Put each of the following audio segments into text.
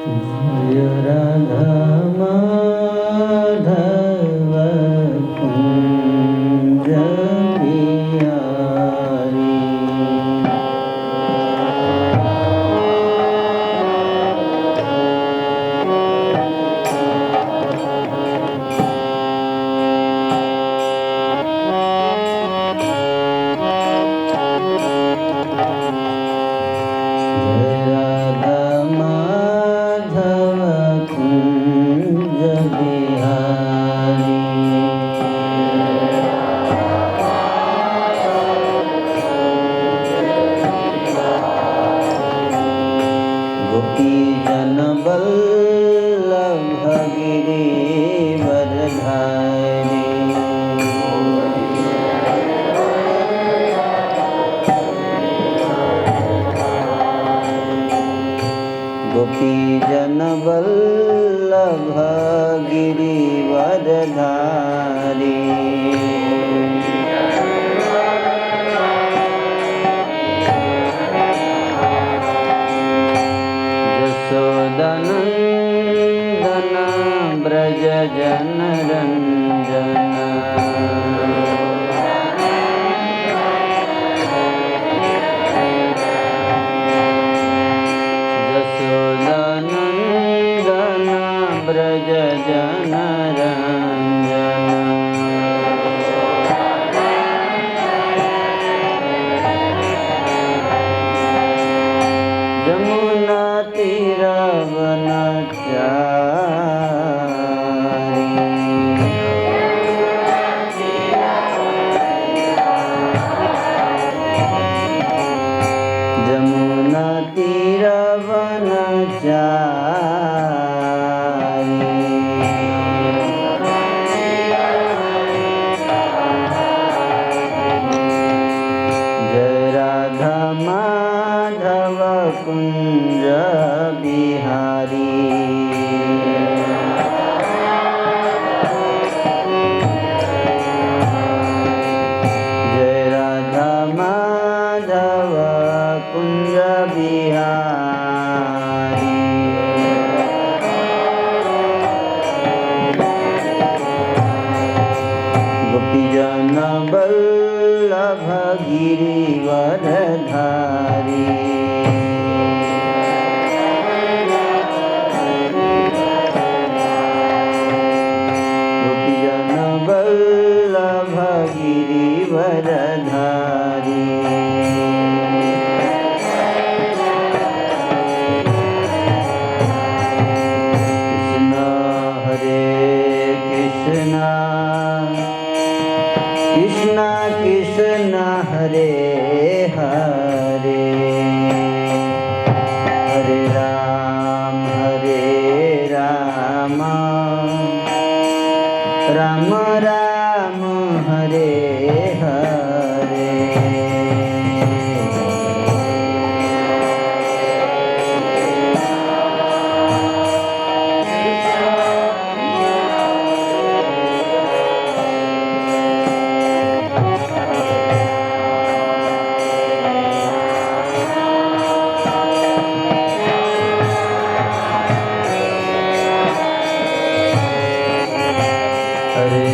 जय राधा माधव कुंज बिहारी। गोपी जन वल्लभ गिरिवरधारी। गोपी जन वल्लभ गिरिवरधारी। यशोदनंदन ब्रज जन रंजन। यशोदनंदन ब्रज जन रंजन। जमुना तीरवनचारी। जमुना तीरवनचारी। जय राधा माधव कुंज बिहारी। जय राधा माधव कुंज बिहारी। गोपीजन वल्लभ गिरिवरधारी। गोपीजन वल्लभ गिरिवरधारी। कृष्ण हरे कृष्ण कृष्ण कृष्ण हरे हरे। हरे राम राम राम हरे हरे। हरे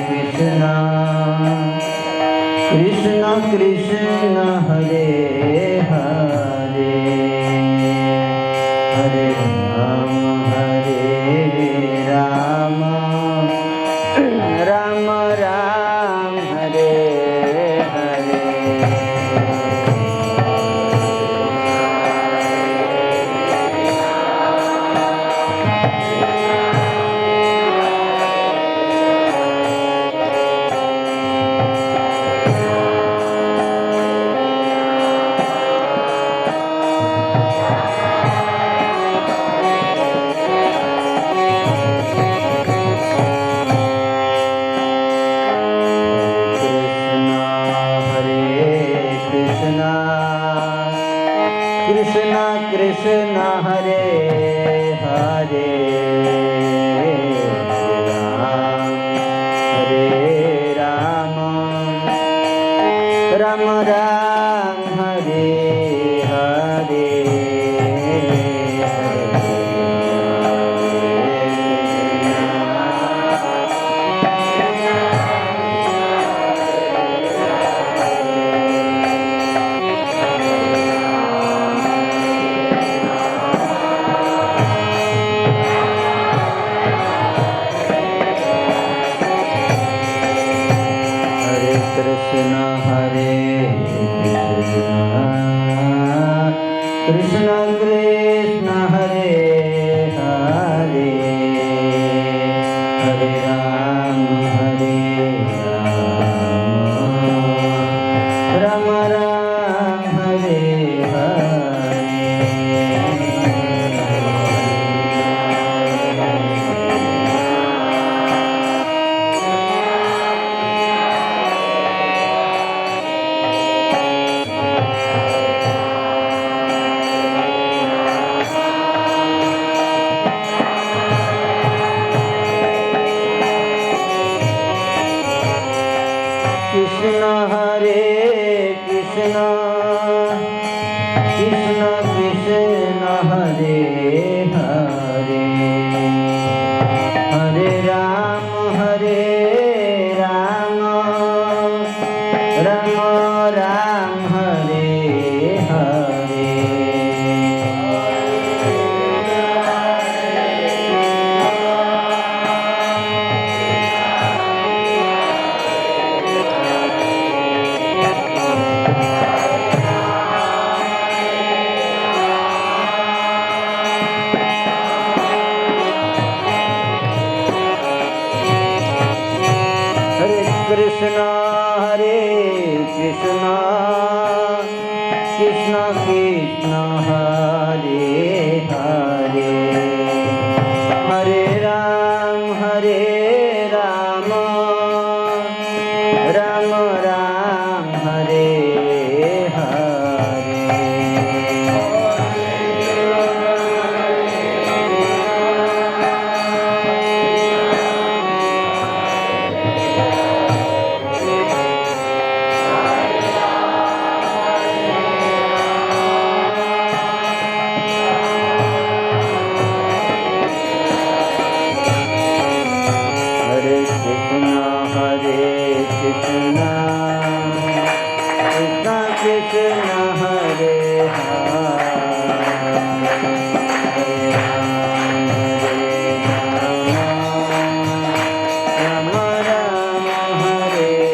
कृष्ण कृष्ण कृष्ण हरे हरे। हरे राम राम राम हरे हरे। कृष्ण कृष्ण हरे हरे। हरे राम राम राम हरे हरे। राम हरे कृष्ण हरे कृष्ण कृष्ण कृष्ण हरे हरे हरे राम राम राम हरे हरे कृष्ण हरे कृष्ण कृष्ण कृष्ण हरे हरे हरे राम राम राम हरे हरे हरे कृष्ण कृष्ण कृष्ण हरे राम राम हरे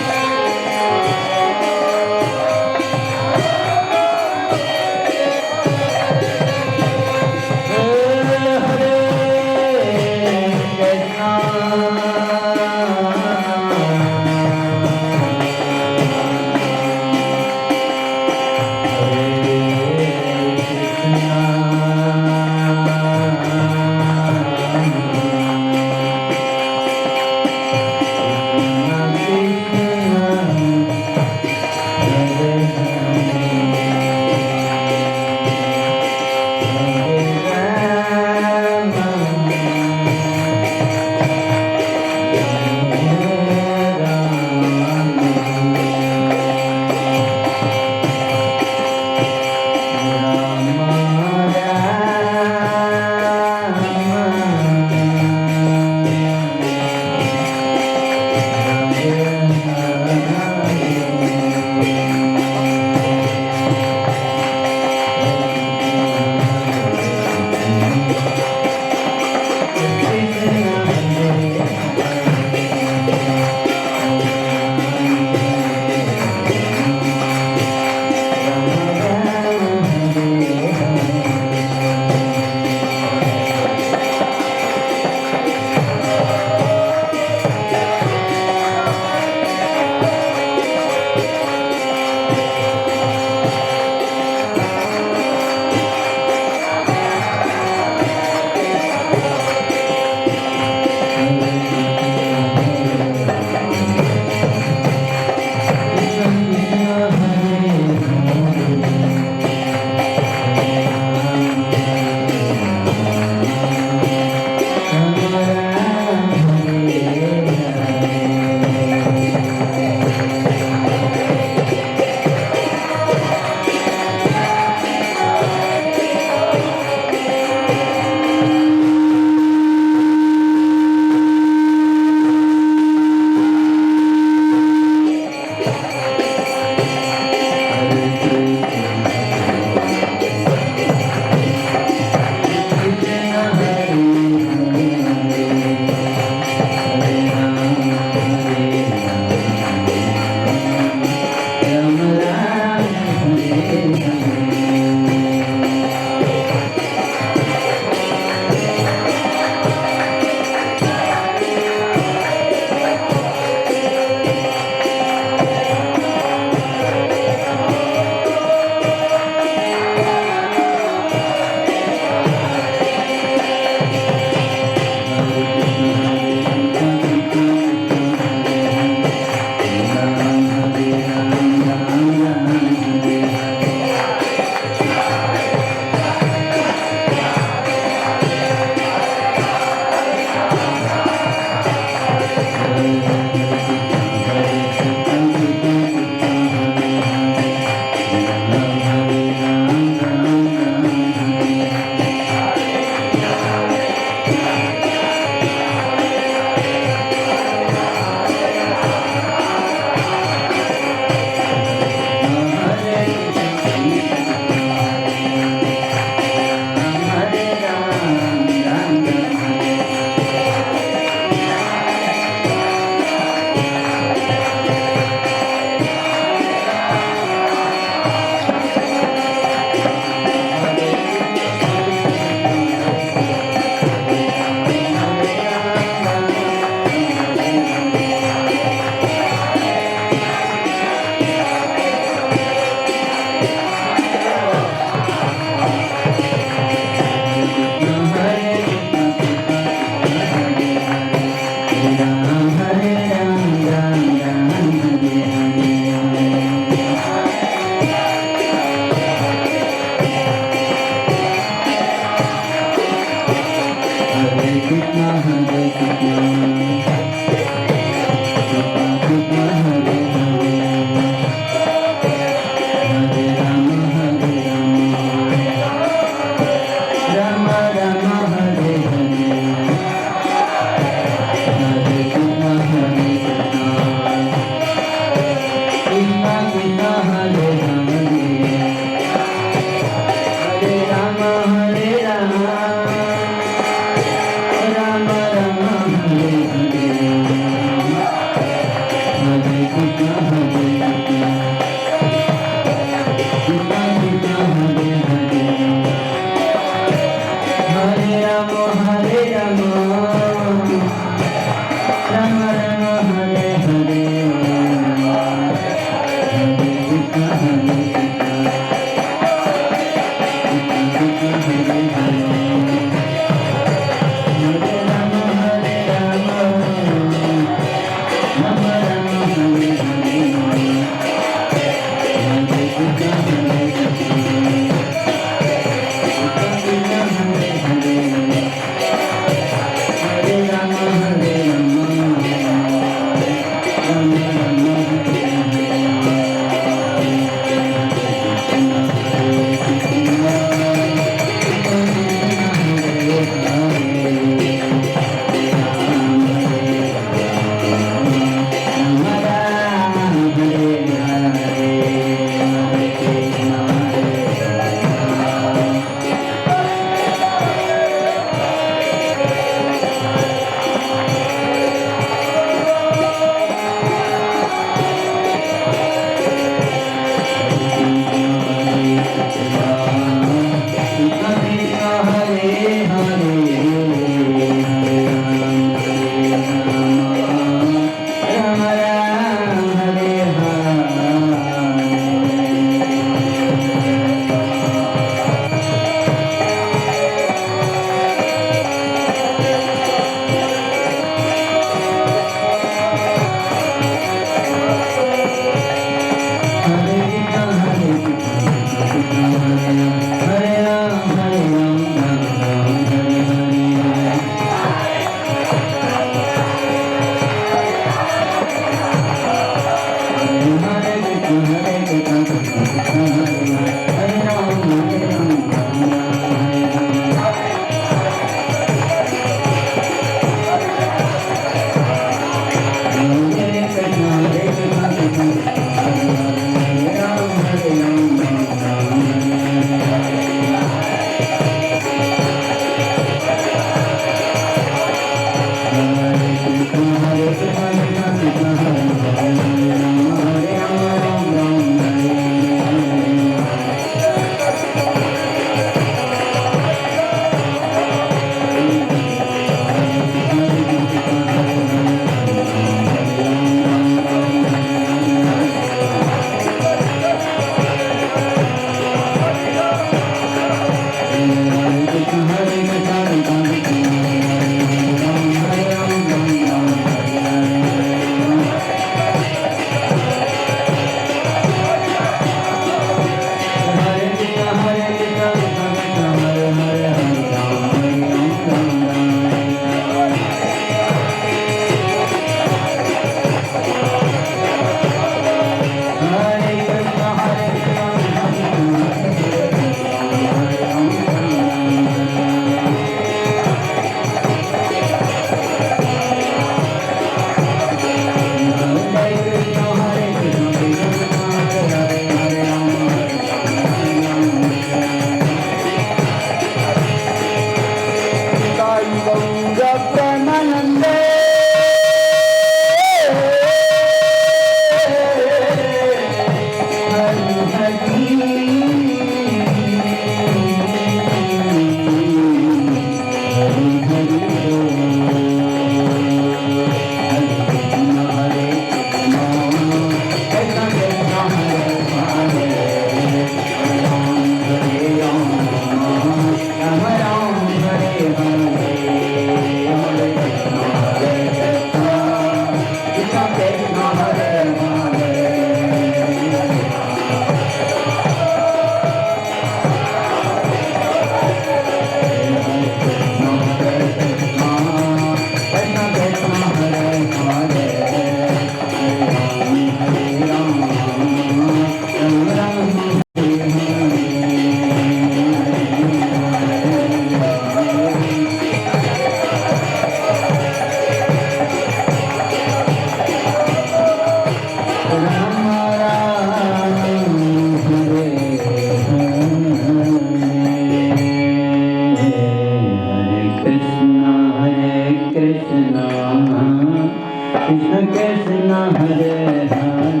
Krishna Krishna Hare Hare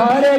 Hare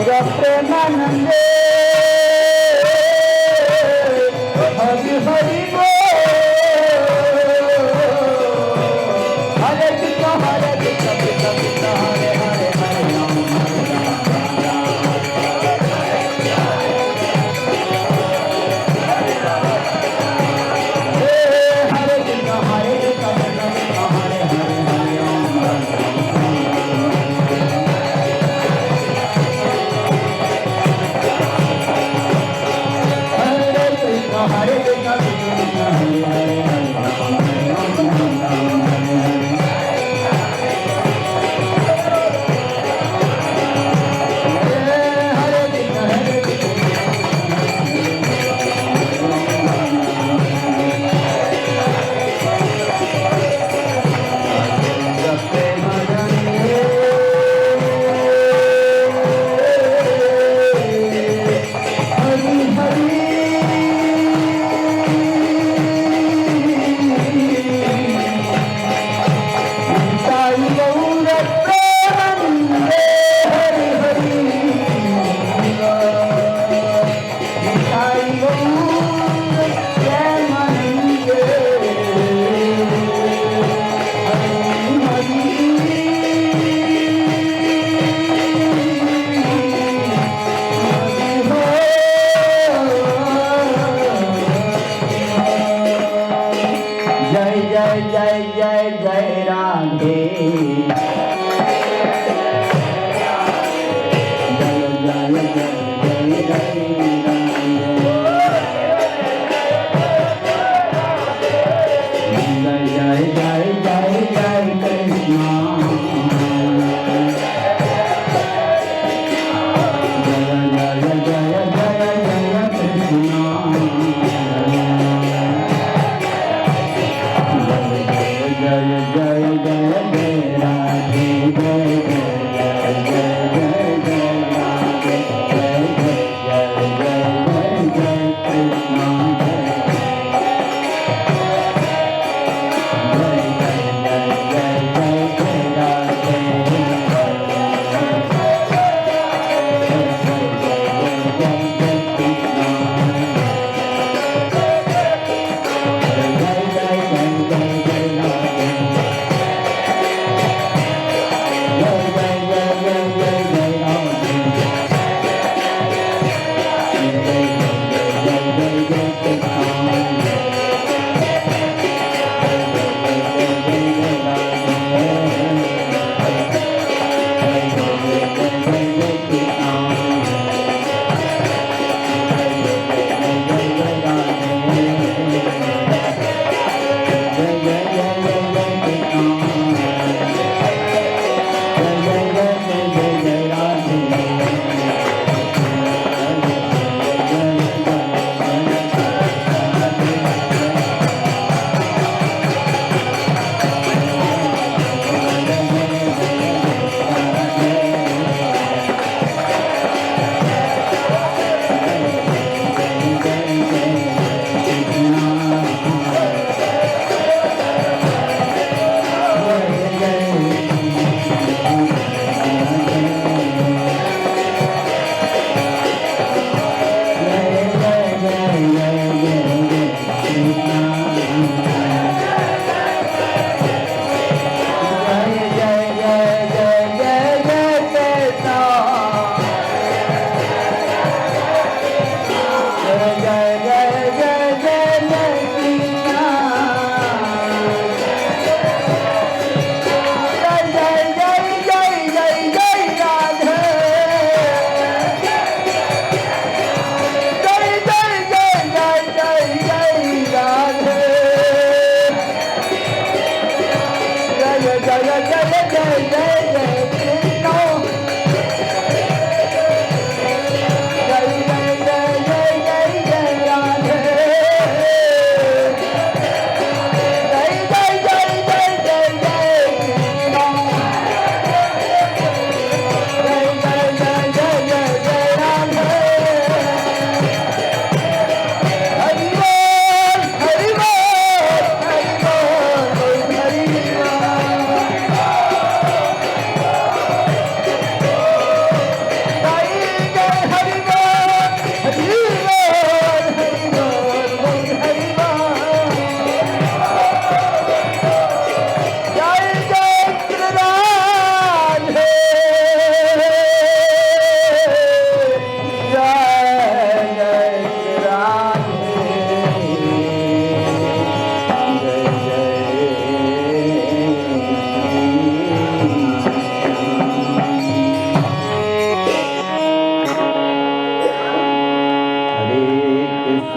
प्रेमानंदे हरि हरि बोल हरे कृष्ण हरे कृष्ण कृष्ण कृष्ण हरे हरे हरे राम हरे कृष्ण हरे कृष्ण कृष्ण कृष्ण हरे हरे हरे राम हरे कृष्ण कृष्ण कृष्ण हरे हरे हरे राम जय राधे जय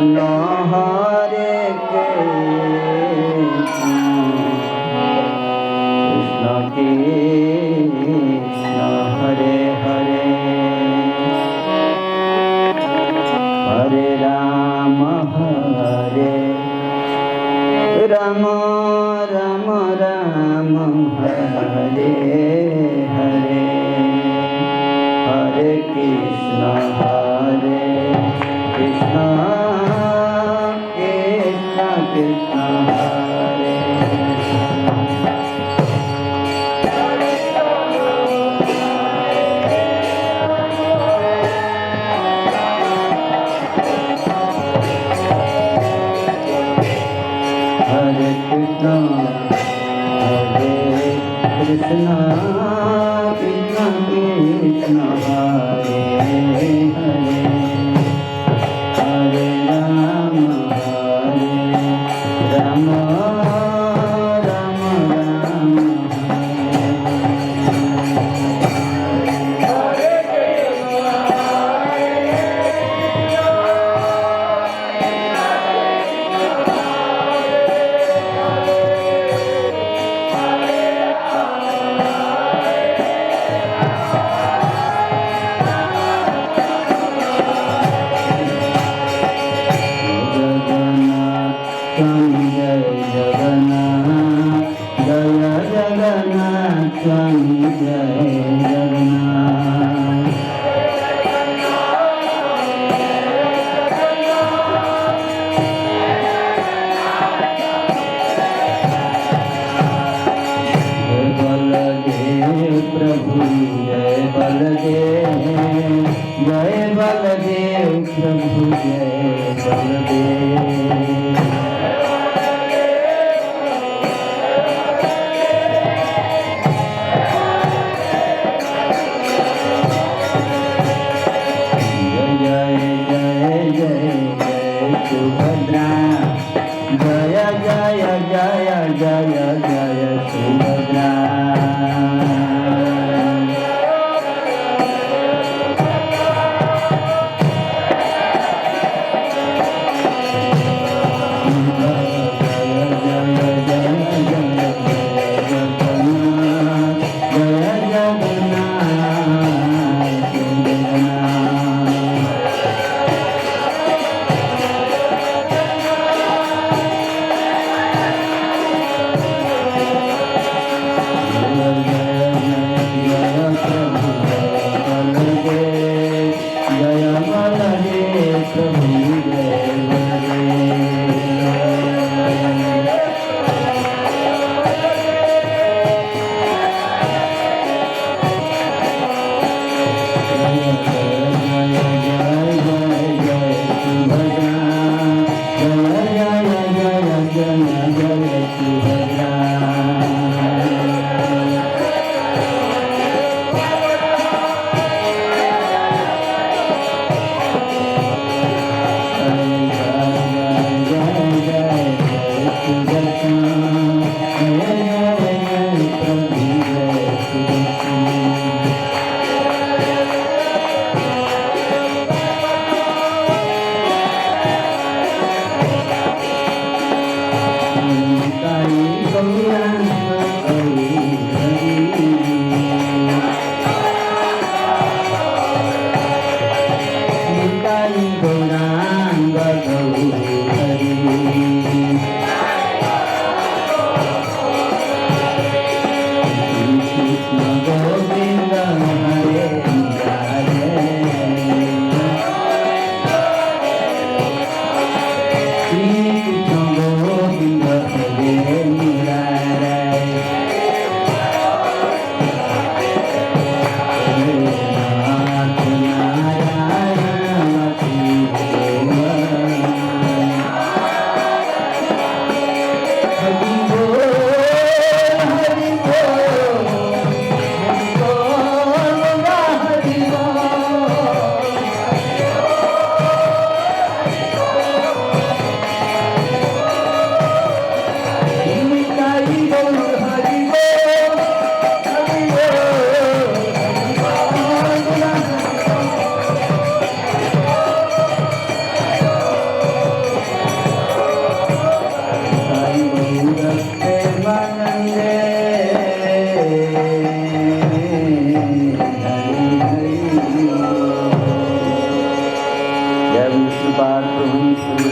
हरे कृष्ण हरे हरे हरे राम राम राम राम हरे हरे हरे कृष्ण कृष्ण कृष्ण हरे हरे कृष्ण कृष्ण कृष्ण हरे हरे हरे राम राम राम राम स्वामी जय जगन्नाथ बलदेव प्रभु जय बलदेव प्रभु जय बलदेव सुभद्रा जय जय जय जय जय सुभद्रा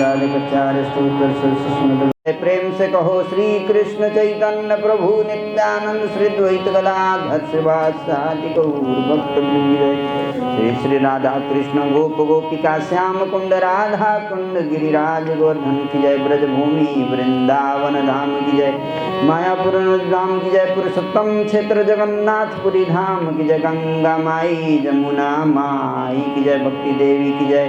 राधिकाचार्य स्तोत्र सुस्मृत। प्रेम से कहो श्री कृष्ण चैतन्य प्रभु नित्यानंद श्री द्वैत गदाधर श्रीवासादि गौर भक्तवृंद। श्री श्री राधा कृष्ण गोप गोपिका श्याम कुंड राधा कुंड गिरिराज गोवर्धन की जय। ब्रजभूमि वृंदावन धाम की जय। मायापुर धाम की जय। पुरुषोत्तम क्षेत्र जगन्नाथपुरी धाम की जय। गंगा माई जमुना माई की जय। भक्ति देवी की जय।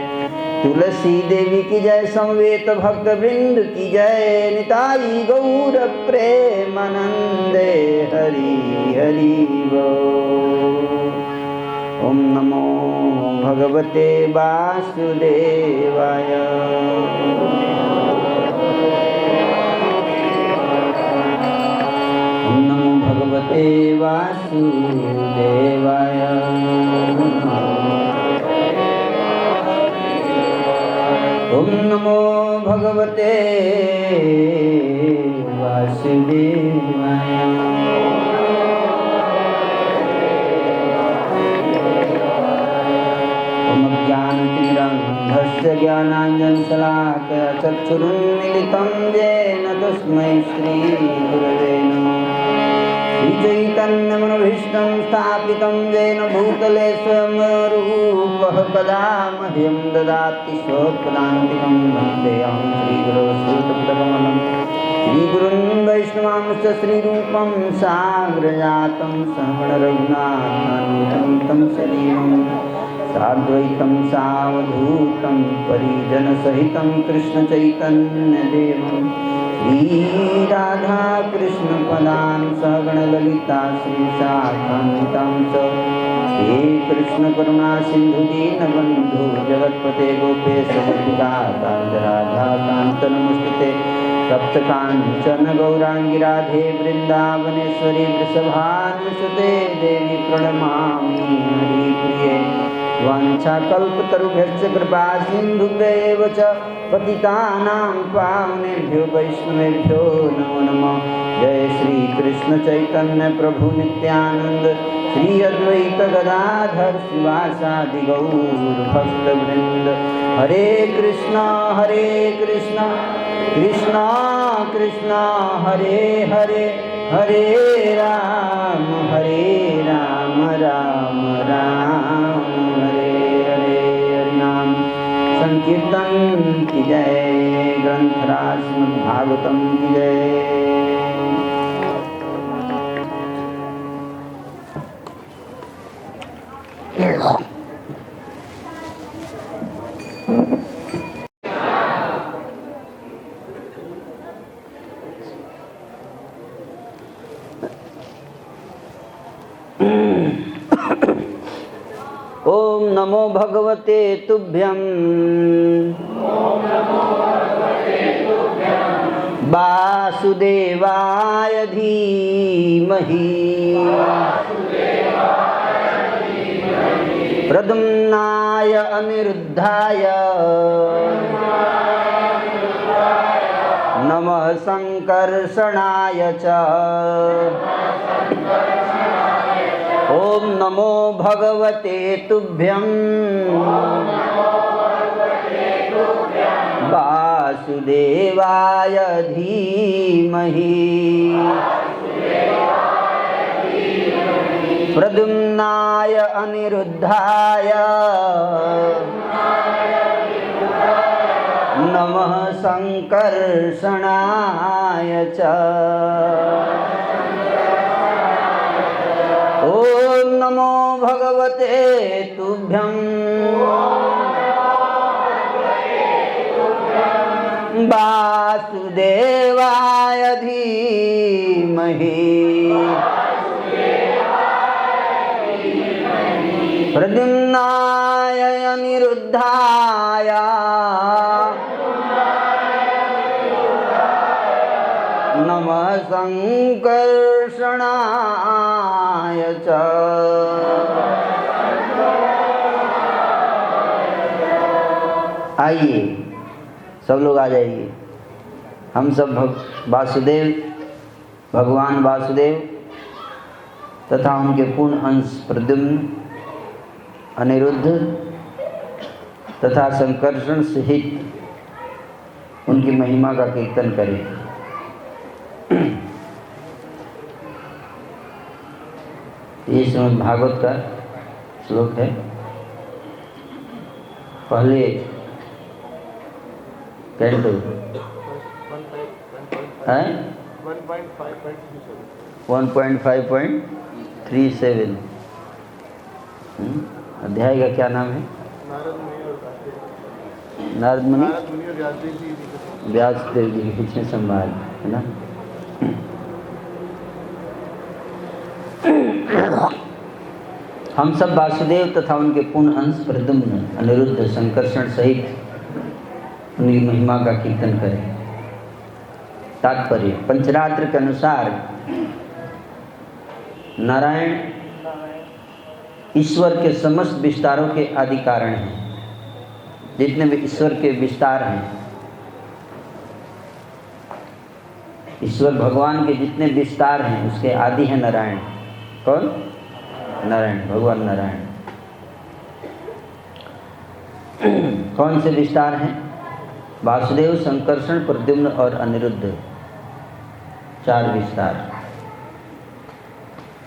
तुलसी देवी की जय। समवेत भक्त वृंद की जय। निताई गौर प्रेमानंदे हरि हरि बोल। ओम नमो भगवते वासुदेवाय। ओम नमो भगवते वासुदेवाय। ओम नमो भगवते वासुदेवाय। ओम ज्ञानतिमिरान्धस्य ज्ञानाञ्जनशलाकया चक्षुरुन्मीलितं येन तस्मै श्रीगुरवे नमः। श्रीचैतन्यमनोभीष्टं स्थापितं येन भूतले स्वयं रूपः कदा मह्यं ददाति स्वपदान्तिकं वन्देऽहं श्रीगुरो श्रीयुतपदकमलं। श्रीगुरुन् वैष्णवांश्च श्रीरूपं साग्रजातं श्रवणरघुनाथान्वितं तं सजीवं साद्वैतं सावधूतं परिजनसहितं कृष्णचैतन्यदेवं। श्रीराधा कृष्णपदान् सगणललिता श्रीशाखान्वितां च। हे कृष्णकरुणा सिन्धु दीनबन्धु जगत्पते गोपेश गोपिकान्त राधा कान्त नमोस्तुते। सप्तकाञ्चन गौराङ्गी राधे वृन्दावनेश्वरी वृषभानुसुते देवी प्रणमामि हरिप्रिये। वाञ्छाकल्पतरुभ्यश्च कृपा सिन्धुभ्यैव च पतितानां पावनेभ्यो वैष्णवेभ्यो नमो नमः। जय श्री कृष्ण चैतन्य प्रभु नित्यानंद श्री अद्वैत गदाधर श्रीवासादि गौर भक्तवृंद। हरे कृष्णा कृष्णा कृष्णा हरे हरे हरे राम राम राम हरे हरे। हरिनाम संकीर्तन की जय। ग्रंथराज श्रीमद्भागवतम की जय। ओम नमो भगवते तुभ्यं वासुदेवाय धीमहि प्रद्युम्नाय अनिरुद्धाय नमः संकर्षणाय च। ओम नमो भगवते तुभ्यं वासुदेवाय धीमहि प्रद्युम्नाय अनिरुद्धाय नमः संकर्षणाय च। ओम नमो भगवते तुभ्यं वासुदेवाय धीमहि प्रद्युम्नाय अनिरुद्धाय नमः संकर्षणाय च। आइए सब लोग आ जाइए। हम सब वासुदेव भगवान वासुदेव तथा उनके पूर्ण अंश प्रद्युम्न अनिरुद्ध तथा संकर्षण सहित उनकी महिमा का कीर्तन करें। ये श्रीमद् भागवत का श्लोक है। पहले कैंटो है 1.5.37 अध्याय का क्या नाम है? नारद मुनि व्यास देव जी के पीछे संवाद है ना। हम सब वासुदेव तथा उनके पूर्ण अंश प्रद्युम्न अनिरुद्ध संकर्षण सहित उनकी महिमा का कीर्तन करें। तात्पर्य, पंचरात्र के अनुसार नारायण ईश्वर के समस्त विस्तारों के आदि कारण हैं। जितने भी ईश्वर के विस्तार हैं, ईश्वर भगवान के जितने विस्तार हैं उसके आदि है नारायण। कौन? नारायण, भगवान नारायण। कौन से विस्तार हैं? वासुदेव, संकर्षण, प्रद्युम्न और अनिरुद्ध, 4 विस्तार।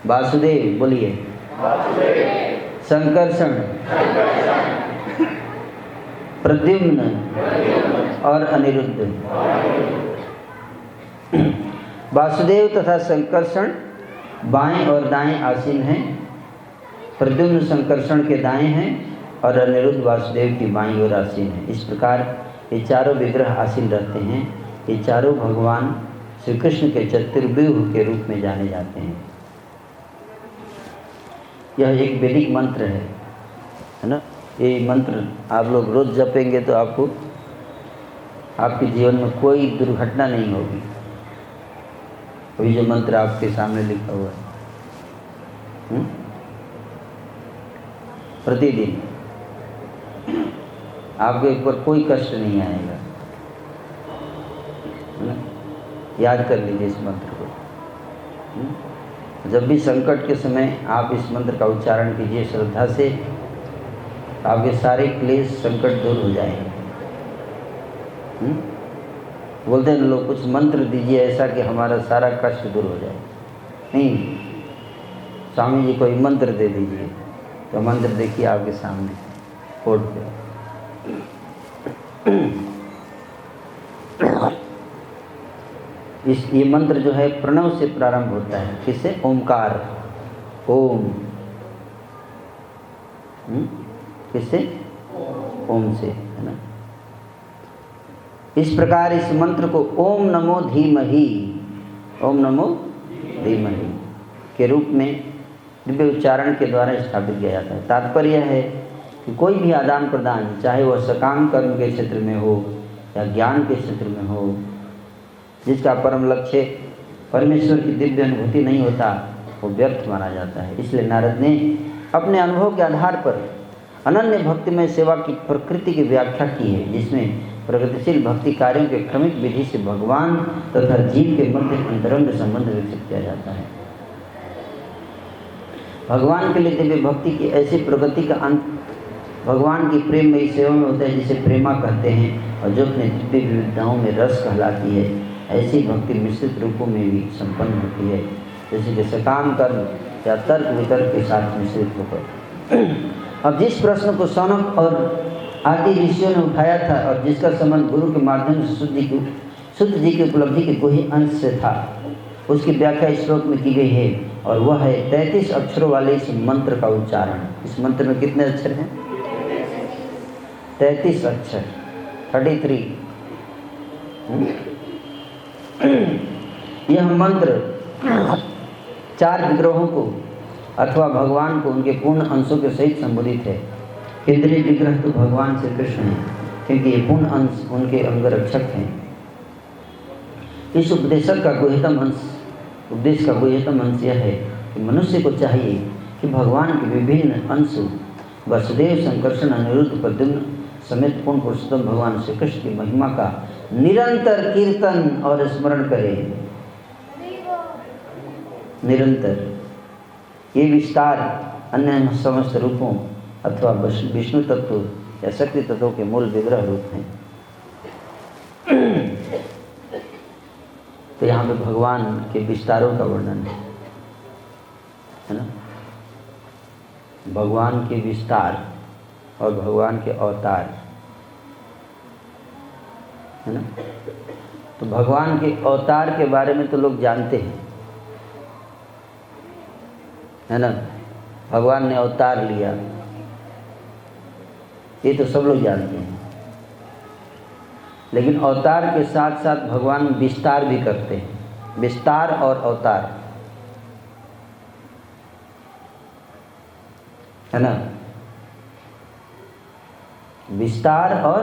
वासुदेव बोलिए, संकर्षण, प्रद्युम्न और अनिरुद्ध। वासुदेव तथा संकर्षण बाएं और दाएं आसीन हैं, प्रद्युम्न संकर्षण के दाएं हैं और अनिरुद्ध वासुदेव की बाईं ओर आसीन है। इस प्रकार ये चारों विग्रह आसीन रहते हैं। ये चारों भगवान श्री कृष्ण के चतुर्व्यूह के रूप में जाने जाते हैं। यह एक वैदिक मंत्र है ना। ये मंत्र आप लोग रोज जपेंगे तो आपको आपके जीवन में कोई दुर्घटना नहीं होगी। अभी जो मंत्र आपके सामने लिखा हुआ है, प्रतिदिन आपके ऊपर कोई कष्ट नहीं आएगा, है ना। याद कर लीजिए इस मंत्र को। जब भी संकट के समय आप इस मंत्र का उच्चारण कीजिए श्रद्धा से, आपके सारे क्लेश संकट दूर हो जाएंगे। बोलते हैं लोग कुछ मंत्र दीजिए ऐसा कि हमारा सारा कष्ट दूर हो जाए। नहीं, स्वामी जी कोई मंत्र दे दीजिए। तो मंत्र देखिए आपके सामने बोर्ड पे। ये मंत्र जो है प्रणव से प्रारंभ होता है। किससे? ओमकार, ओम। किससे? ओम से, है ना। इस प्रकार इस मंत्र को ओम नमो धीमहि, ओम नमो धीमहि के रूप में दिव्य उच्चारण के द्वारा स्थापित किया जाता है। तात्पर्य है कि कोई भी आदान प्रदान, चाहे वह सकाम कर्म के क्षेत्र में हो या ज्ञान के क्षेत्र में हो, जिसका परम लक्ष्य परमेश्वर की दिव्य अनुभूति नहीं होता, वो व्यर्थ माना जाता है। इसलिए नारद ने अपने अनुभव के आधार पर अनन्य भक्ति में सेवा की प्रकृति की व्याख्या की है, जिसमें प्रगतिशील भक्ति कार्यों के क्रमिक विधि से भगवान तथा जीव के मध्य अंतरंग संबंध विकसित किया जाता है। भगवान के लिए दिव्य भक्ति की ऐसी प्रगति का अंत भगवान की प्रेम में सेवा में होता है, जिसे प्रेमा कहते हैं, और जो अपने दिव्य विविधताओं में रस कहलाती है। ऐसी भक्ति मिश्रित रूपों में भी संपन्न होती है, जैसे कि सकाम कर्म या तर्क वितर्क के साथ मिश्रित होकर। अब जिस प्रश्न को सौनक और आदि ऋषियों ने उठाया था और जिसका संबंध गुरु के माध्यम से शुद्ध जी की उपलब्धि के गुह्य अंश से था, उसकी व्याख्या इस श्लोक में की गई है, और वह है 33 अक्षरों वाले इस मंत्र का उच्चारण। इस मंत्र में कितने अक्षर हैं? 33 अक्षर, 33। यह मंत्र 4 विग्रहों को अथवा भगवान को उनके पूर्ण अंशों के सहित संबोधित है। केंद्रीय विग्रह तो भगवान श्री कृष्ण है, क्योंकि ये पूर्ण अंश उनके अंगरक्षक हैं। इस उपदेश का गुह्यतम अंश यह है कि मनुष्य को चाहिए कि भगवान के विभिन्न अंशों वसुदेव, संकर्षण, अनिरुद्ध, प्रद्युम्न समेत पूर्ण पुरुषोत्तम भगवान श्री कृष्ण की महिमा का निरंतर कीर्तन और स्मरण करे। निरंतर ये विस्तार अन्य समस्त रूपों अथवा विष्णु तत्व या शक्ति तत्वों के मूल विग्रह रूप हैं। तो यहाँ पे भगवान के विस्तारों का वर्णन है ना, भगवान के विस्तार और भगवान के अवतार है ना। तो भगवान के अवतार के बारे में तो लोग जानते हैं, है ना, भगवान ने अवतार लिया, ये तो सब लोग जानते हैं। लेकिन अवतार के साथ साथ भगवान विस्तार भी करते हैं, विस्तार और अवतार, है ना, विस्तार और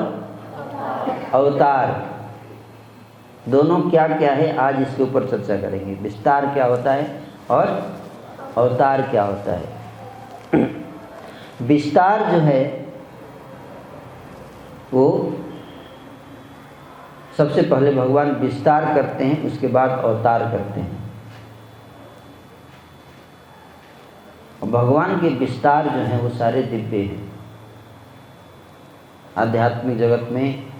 अवतार दोनों क्या क्या है, आज इसके ऊपर चर्चा करेंगे। विस्तार क्या होता है और अवतार क्या होता है। विस्तार जो है वो सबसे पहले भगवान विस्तार करते हैं, उसके बाद अवतार करते हैं। और भगवान के विस्तार जो हैं वो सारे दिव्य हैं। आध्यात्मिक जगत में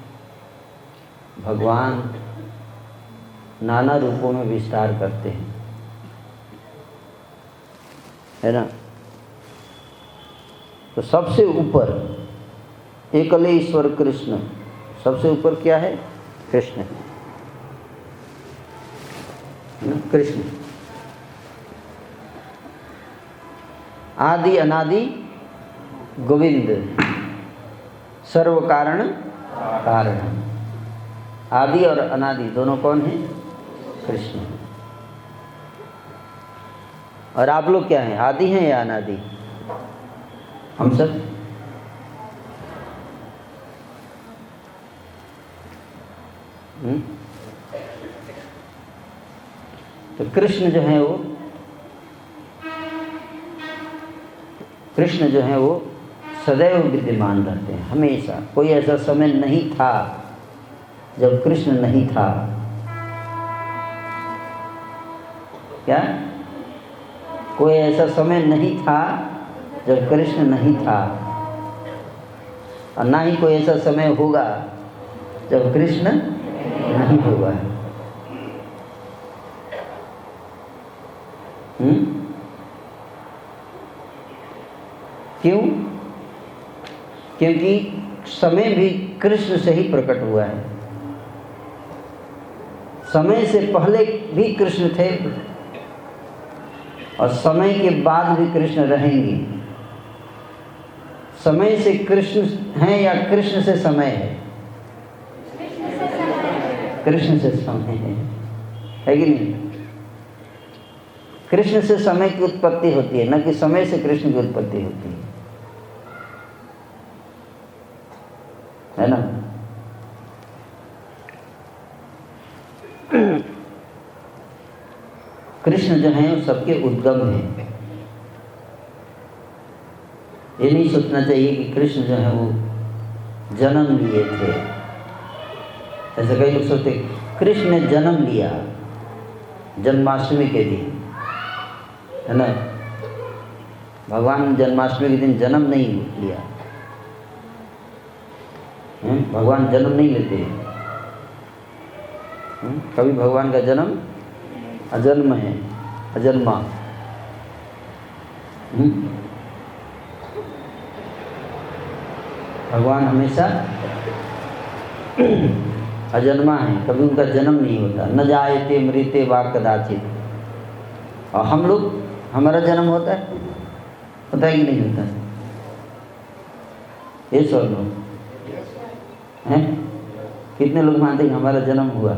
भगवान नाना रूपों में विस्तार करते हैं, है ना। तो सबसे ऊपर एकले ईश्वर कृष्ण, सबसे ऊपर क्या है, कृष्ण, कृष्ण आदि अनादि गोविंद, सर्व कारण कारण। आदि और अनादि दोनों कौन हैं, कृष्ण। और आप लोग क्या हैं, आदि हैं या अनादि, हम सब। तो कृष्ण जो है वो, कृष्ण जो है वो सदैव विद्यमान रहते हैं, हमेशा। कोई ऐसा समय नहीं था जब कृष्ण नहीं था। क्या, कोई ऐसा समय नहीं था जब कृष्ण नहीं था, और ना ही कोई ऐसा समय होगा जब कृष्ण नहीं होगा। क्यों? क्योंकि समय भी कृष्ण से ही प्रकट हुआ है। समय से पहले भी कृष्ण थे और समय के बाद भी कृष्ण रहेंगे। समय से कृष्ण हैं या कृष्ण से समय है? कृष्ण से समय है कि नहीं? कृष्ण से समय की उत्पत्ति होती है, न कि समय से कृष्ण की उत्पत्ति होती है ना। कृष्ण जो है वो सबके उद्गम हैं। ये नहीं सोचना चाहिए कि कृष्ण जो है वो जन्म लिए थे। ऐसे कई लोग सोचते कृष्ण ने जन्म लिया जन्माष्टमी के दिन, है ना। भगवान जन्माष्टमी के दिन जन्म नहीं लिया, भगवान जन्म नहीं लेते। कभी भगवान का जन्म अजन्म है, अजन्मा। भगवान हमेशा अजन्मा है, कभी उनका जन्म नहीं होता। न जायते मृते वा कदाचित। और हम लोग, हमारा जन्म होता है कि नहीं होता है? ये सब लोग हैं, कितने लोग मानते हैं हमारा जन्म हुआ?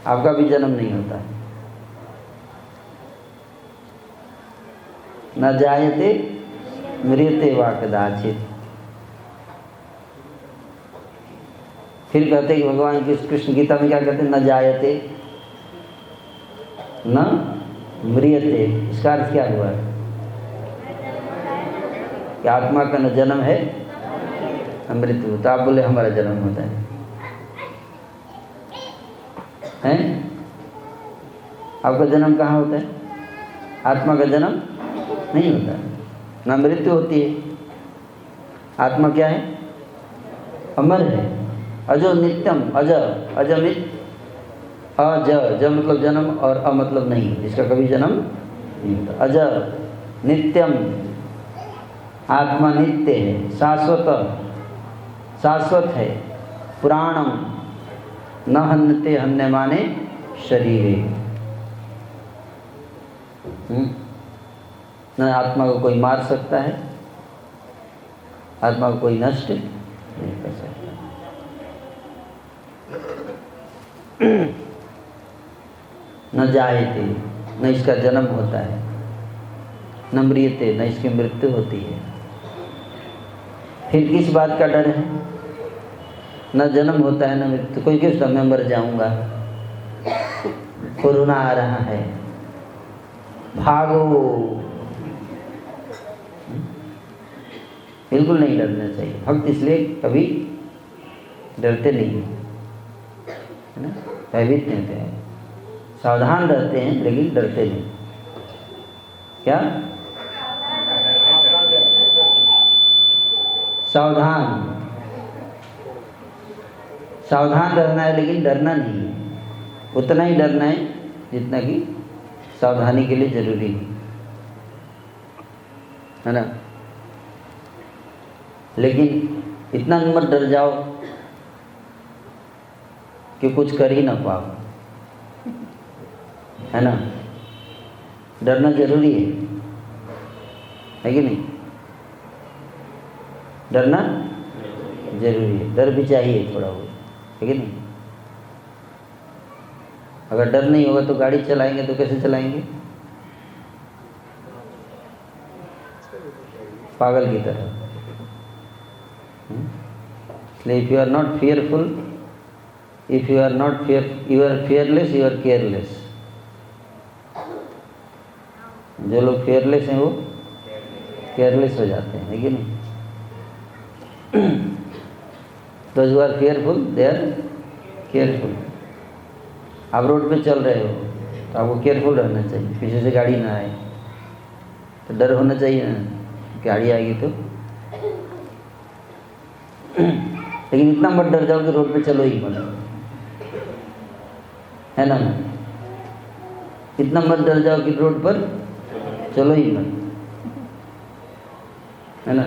आपका भी जन्म नहीं होता है। न जायते मृते वा कदाचित। फिर कहते कि भगवान कृष्ण गीता में क्या कहते हैं, न जायते न मृयते। इसका अर्थ क्या हुआ है कि आत्मा का न जन्म है न मृत्यु। तो आप बोले हमारा जन्म होता है, हैं? आपका जन्म कहाँ होता है? आत्मा का जन्म नहीं होता, ना मृत्यु होती है। आत्मा क्या है? अमर है, अजो नित्यम, अज अजमित, अज ज मतलब जन्म और अ मतलब नहीं, इसका कभी जन्म नहीं होता। अज नित्यम, आत्मा नित्य है, शाश्वत शाश्वत है, पुराणम न हन्यते, हन्य माने शरीर, न आत्मा को कोई मार सकता है, आत्मा को कोई नष्ट नहीं कर सकता। न जायते, न इसका जन्म होता है, न म्रियते, न इसकी मृत्यु होती है। फिर किस बात का डर है? न जन्म होता है न मृत्यु। कोई क्यों मैं मर जाऊंगा, कोरोना आ रहा है, भागो। बिल्कुल नहीं डरना चाहिए। भक्त इसलिए कभी डरते नहीं है ना, भयभीत नहीं होते हैं, सावधान रहते हैं लेकिन डरते नहीं। क्या? सावधान, सावधान रहना है लेकिन डरना नहीं है। उतना ही डरना है जितना कि सावधानी के लिए जरूरी है ना। लेकिन इतना मत डर जाओ कि कुछ कर ही ना पाओ, है ना। डरना जरूरी है कि नहीं? डरना जरूरी है, डर भी चाहिए थोड़ा बहुत, है कि नहीं? अगर डर नहीं होगा तो गाड़ी चलाएंगे तो कैसे चलाएंगे? पागल की तरह। इसलिए if you are not fearful, if you are not you are fearless, you are careless. जो लोग फियरलेस हैं वो केयरलेस हो जाते हैं, है कि नहीं? Those who are fearful, they are careful। आप रोड पे चल रहे हो तो आपको केयरफुल रहना चाहिए, पीछे से गाड़ी ना आए, तो डर होना चाहिए ना, गाड़ी आएगी तो। लेकिन इतना मत डर जाओ कि रोड पे चलो ही मत, है ना। इतना मत डर जाओ कि रोड पर चलो ही मत, है ना।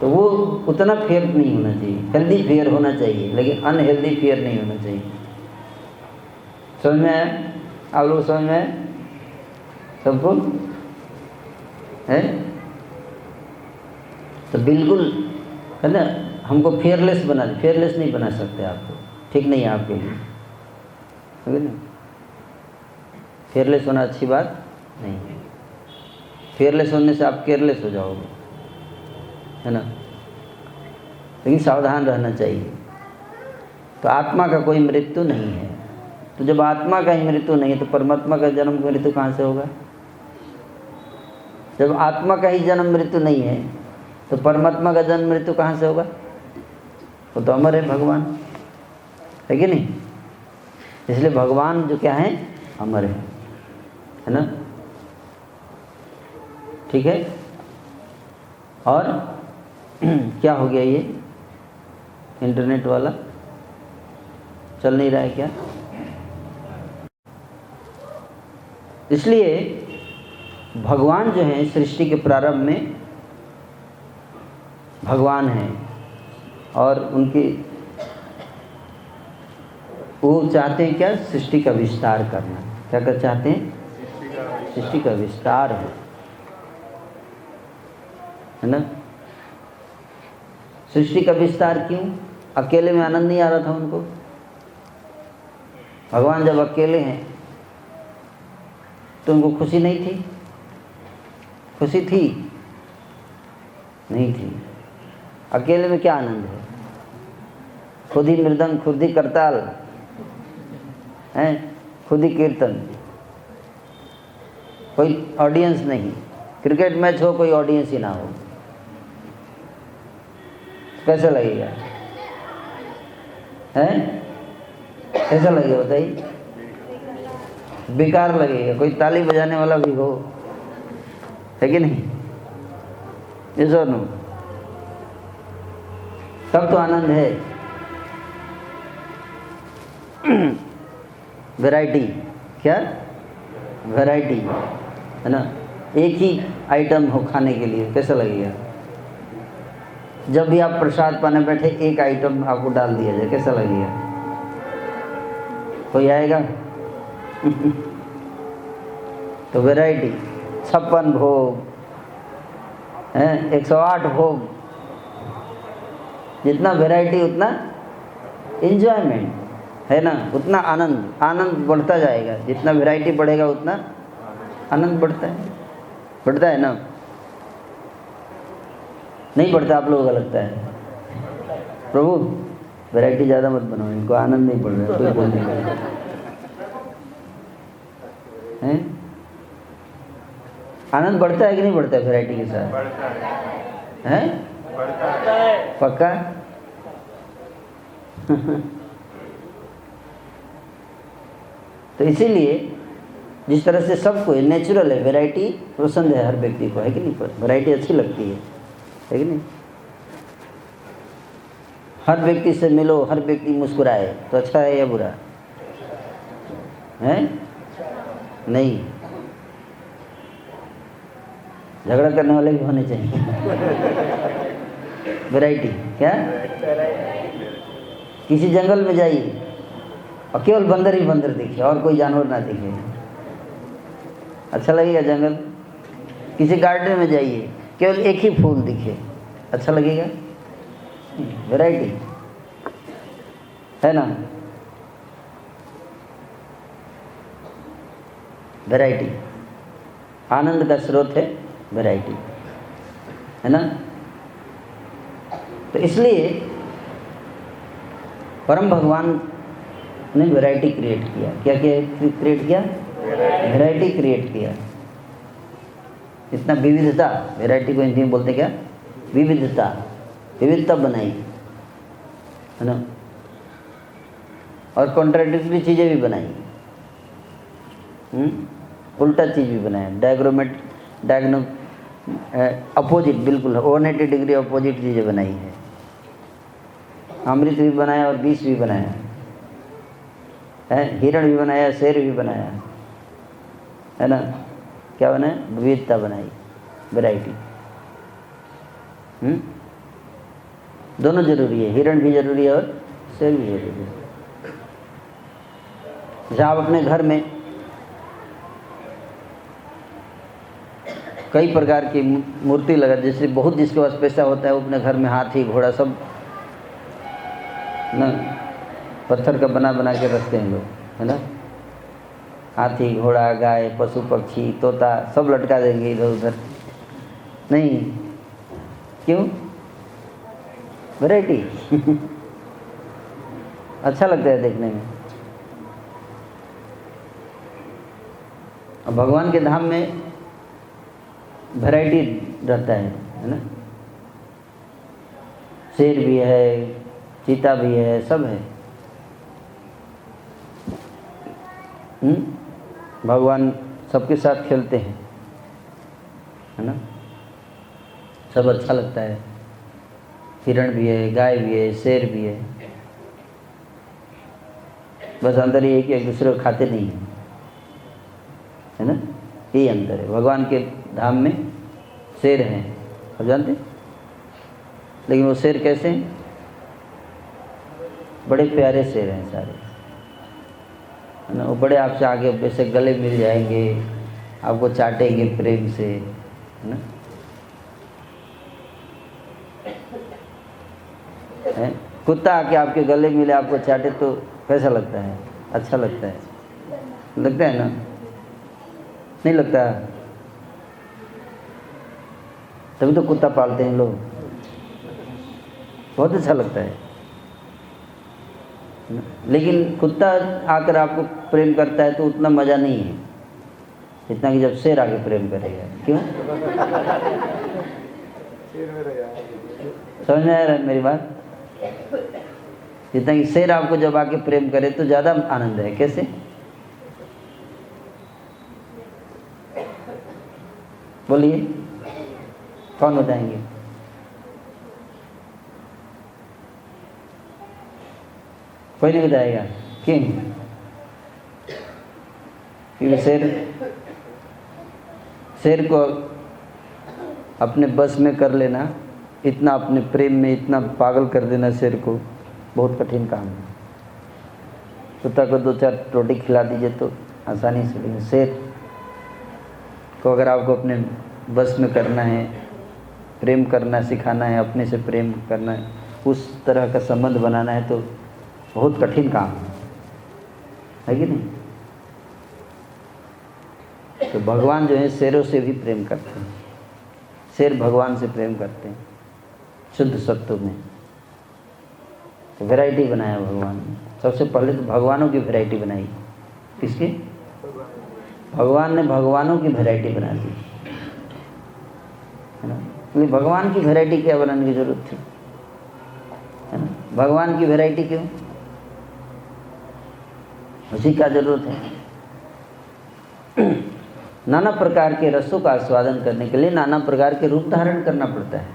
तो वो उतना फेयर नहीं होना चाहिए। हेल्दी फेयर होना चाहिए लेकिन अनहेल्दी फेयर नहीं होना चाहिए। समझ में आया? आप लोग समझ में आए सबको? है तो बिल्कुल, है ना। हमको फेयरलेस बना, फेयरलेस नहीं बना सकते आपको, ठीक नहीं है आपके लिए, है ना। फेयरलेस होना अच्छी बात नहीं है। फेयरलेस होने से आप केयरलेस हो जाओगे, है ना। लेकिन सावधान रहना चाहिए। तो आत्मा का कोई मृत्यु नहीं है। तो जब आत्मा का ही मृत्यु नहीं है तो परमात्मा का जन्म मृत्यु कहाँ से होगा? जब आत्मा का ही जन्म मृत्यु नहीं है तो परमात्मा का जन्म मृत्यु कहाँ से होगा? वो तो अमर है भगवान, है कि नहीं? इसलिए भगवान जो क्या है, अमर है ना। ठीक है। और क्या हो गया, ये इंटरनेट वाला चल नहीं रहा है क्या? इसलिए भगवान जो हैं सृष्टि के प्रारंभ में भगवान हैं और उनकी वो चाहते हैं क्या? सृष्टि का विस्तार करना। क्या कर चाहते हैं? सृष्टि का विस्तार हो, है ना। सृष्टि का विस्तार क्यों? अकेले में आनंद नहीं आ रहा था उनको। भगवान जब अकेले हैं तो उनको खुशी नहीं थी? खुशी थी? नहीं थी। अकेले में क्या आनंद है? खुद ही मृदंग, खुद ही करताल हैं, खुद ही कीर्तन, कोई ऑडियंस नहीं। क्रिकेट मैच हो, कोई ऑडियंस ही ना हो, कैसा लगेगा? हैं? कैसा लगेगा बताइए? बेकार लगेगा। कोई ताली बजाने वाला भी हो, है कि नहीं? इस और नो तब तो आनंद है। वैरायटी, क्या वैरायटी है ना, एक ही आइटम हो खाने के लिए, कैसा लगेगा? जब भी आप प्रसाद पाने बैठे एक आइटम आपको डाल दिया जाए, कैसा लगेगा? कोई आएगा? तो वैरायटी, 56 भोग हैं, 108 भोग, जितना वैरायटी उतना एंजॉयमेंट है ना, उतना आनंद, आनंद बढ़ता जाएगा। जितना वैरायटी बढ़ेगा उतना आनंद बढ़ता है ना? नहीं बढ़ता? आप लोगों का लगता है? प्रभु वैरायटी ज़्यादा मत बनाओ, इनको आनंद नहीं बढ़ रहा, कोई बोल नहीं रहा है। आनंद बढ़ता है कि नहीं बढ़ता है वैरायटी के साथ? हैं? पक्का? तो इसीलिए जिस तरह से सबको नेचुरल है, वैरायटी पसंद है हर व्यक्ति को, है कि नहीं? वैरायटी अच्छी लगती है कि नहीं? हर व्यक्ति से मिलो, हर व्यक्ति मुस्कुराए, तो अच्छा है या बुरा है? नहीं, झगड़ा करने वाले भी होने चाहिए। वैरायटी, क्या? किसी जंगल में जाइए और केवल बंदर ही बंदर दिखे और कोई जानवर ना दिखे, अच्छा लगेगा? जंगल, किसी गार्डन में जाइए, केवल एक ही फूल दिखे, अच्छा लगेगा? वैरायटी है ना, वैरायटी आनंद का स्रोत है, वैरायटी है ना। तो इसलिए परम भगवान ने वैरायटी क्रिएट किया। क्या क्या क्रिएट किया? वैरायटी क्रिएट किया। इतना विविधता, वैरायटी को हिंदी में बोलते क्या? विविधता, विविधता बनाई है ना, और कॉन्ट्राडिक्टरी चीज़ें भी बनाई, उल्टा चीज़ भी बनाया, अपोजिट, बिल्कुल 180 डिग्री अपोजिट चीज़ें बनाई है। अमृत भी बनाया और विष भी बनाया है, हिरण भी बनाया, शेर भी बनाया है ना। क्या बनाया? विविधता बनाई, वैरायटी। दोनों जरूरी है, हिरण भी जरूरी है और शेर भी जरूरी है। जहाँ आप अपने घर में कई प्रकार की मूर्ति लगा, जैसे बहुत जिसके पास पैसा होता है वो अपने घर में हाथी घोड़ा सब ना पत्थर का बना बना के रखते हैं लोग, है ना। हाथी घोड़ा गाय पशु पक्षी तोता सब लटका देंगे इधर उधर, नहीं क्यों? वैरायटी अच्छा लगता है देखने में। और भगवान के धाम में वैरायटी रहता है ना। शेर भी है, चीता भी है, सब है। भगवान सबके साथ खेलते हैं, है ना, सब अच्छा लगता है। हिरण भी है, गाय भी है, शेर भी है। बस अंदर ये है कि एक दूसरे को खाते नहीं हैं, है ना, यही अंतर है। भगवान के धाम में शेर हैं, आप जानते, लेकिन वो शेर कैसे हैं? बड़े प्यारे शेर हैं सारे, है ना। वो बड़े आपसे आगे वैसे गले मिल जाएंगे, आपको चाटेंगे प्रेम से, है ना। कुत्ता आके आपके गले मिले आपको चाटे तो कैसा लगता है? अच्छा लगता है, लगता है ना? नहीं लगता? तभी तो कुत्ता पालते हैं लोग, बहुत अच्छा लगता है। लेकिन कुत्ता आकर आपको प्रेम करता है तो उतना मज़ा नहीं है जितना कि जब शेर आके प्रेम करेगा। क्यों? समझ में आ रहा है मेरी बात? जितना कि शेर आपको जब आके प्रेम करे तो ज़्यादा आनंद है। कैसे? बोलिए, कौन बताएंगे? कोई नहीं बताएगा क्यों? क्योंकि शेर को अपने बस में कर लेना, इतना अपने प्रेम में इतना पागल कर देना शेर को, बहुत कठिन काम है। कुत्ता को 2-4 रोटी खिला दीजिए तो आसानी से, लेकिन शेर को अगर आपको अपने बस में करना है, प्रेम करना सिखाना है, अपने से प्रेम करना है, उस तरह का संबंध बनाना है तो बहुत कठिन काम है कि नहीं? तो भगवान जो है शेरों से भी प्रेम करते हैं। शेर भगवान से प्रेम करते हैं शुद्ध सत्व में। तो वैरायटी बनाया भगवान ने। सबसे पहले तो भगवानों की वैरायटी बनाई। किसकी? भगवान ने भगवानों की वैरायटी बना दी, है ना? क्योंकि भगवान की वैरायटी क्या बनाने की जरूरत थी, है ना? भगवान की वैरायटी क्यों? उसी का जरूरत है। नाना प्रकार के रसों का आस्वादन करने के लिए नाना प्रकार के रूप धारण करना पड़ता है।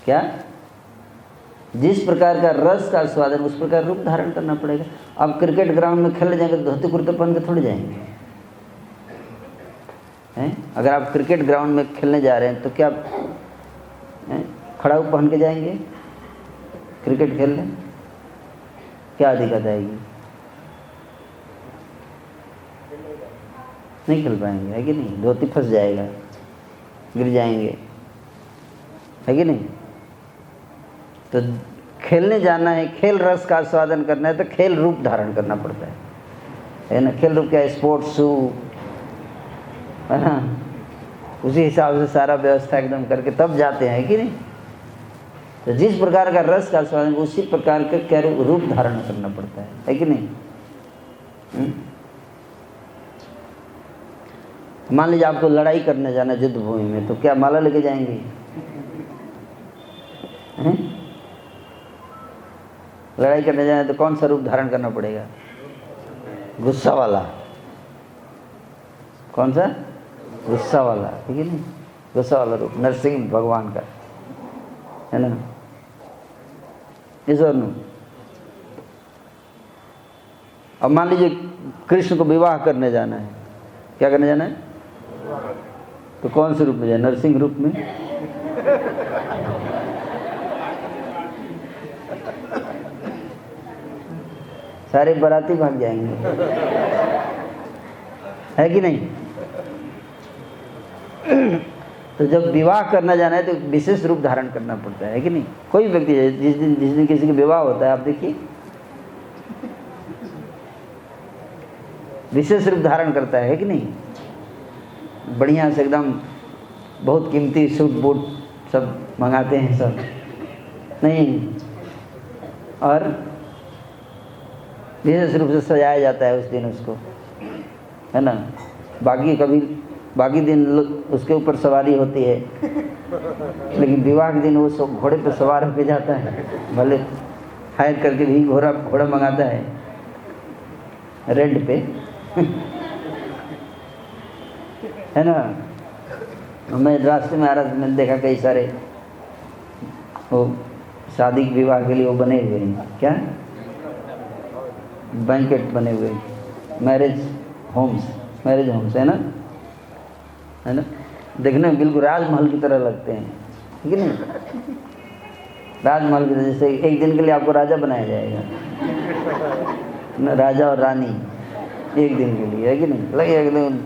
क्या? जिस प्रकार का रस का आस्वादन उस प्रकार रूप धारण करना पड़ेगा। अब क्रिकेट ग्राउंड में खेलने जाएंगे तो धोती कुर्ते पहन के थोड़ी जाएंगे, हैं? अगर आप क्रिकेट ग्राउंड में खेलने जा रहे हैं तो क्या खड़ाऊ पहन के जाएंगे क्रिकेट खेलने? क्या दिक्कत आएगी? नहीं खेल पाएंगे, है कि नहीं? धोती फंस जाएगा, गिर जाएंगे, है कि नहीं? तो खेलने जाना है, खेल रस का आस्वादन करना है तो खेल रूप धारण करना पड़ता है ना? खेल रूप क्या है? स्पोर्ट्स शू, है ना? उसी हिसाब से सारा व्यवस्था एकदम करके तब जाते हैं, कि नहीं? तो जिस प्रकार का रस का आस्वादन उसी प्रकार का क्या रूप धारण करना पड़ता है कि नहीं? मान लीजिए आपको लड़ाई करने जाना युद्ध भूमि में, तो क्या माला लेके जाएंगे? लड़ाई करने जाए तो कौन सा रूप धारण करना पड़ेगा? गुस्सा वाला। कौन सा? गुस्सा वाला, ठीक है नहीं? गुस्सा वाला रूप नरसिंह भगवान का, है ना? इस और नो। अब मान लीजिए कृष्ण को विवाह करने जाना है, क्या करने जाना है? तो कौन से रूप में जाए? नरसिंह रूप में। सारे बाराती भाग जाएंगे, है कि नहीं? तो जब विवाह करना जाना है तो विशेष रूप धारण करना पड़ता है कि नहीं? कोई व्यक्ति जिस दिन किसी का विवाह होता है, आप देखिए विशेष रूप धारण करता है कि नहीं? बढ़िया से एकदम बहुत कीमती सूट बूट सब मंगाते हैं सब, नहीं? और विशेष रूप से सजाया जाता है उस दिन उसको, है ना? बाकी दिन उसके ऊपर सवारी होती है, लेकिन विवाह के दिन वो सब घोड़े पर सवार होकर जाता है। भले हायर करके भी घोड़ा मंगाता है रेंट पे, है ना? मैं रास्ते में आ रहा था, मैंने देखा कई सारे वो शादी विवाह के लिए वो बने हुए हैं, क्या बैंकेट बने हुए, मैरिज होम्स, है ना? देखने में बिल्कुल राजमहल की तरह लगते हैं, ठीक है नहीं? राजमहल की तरह, जैसे एक दिन के लिए आपको राजा बनाया जाएगा ना, राजा और रानी एक दिन के लिए, है कि नहीं? लगेगा एकदम,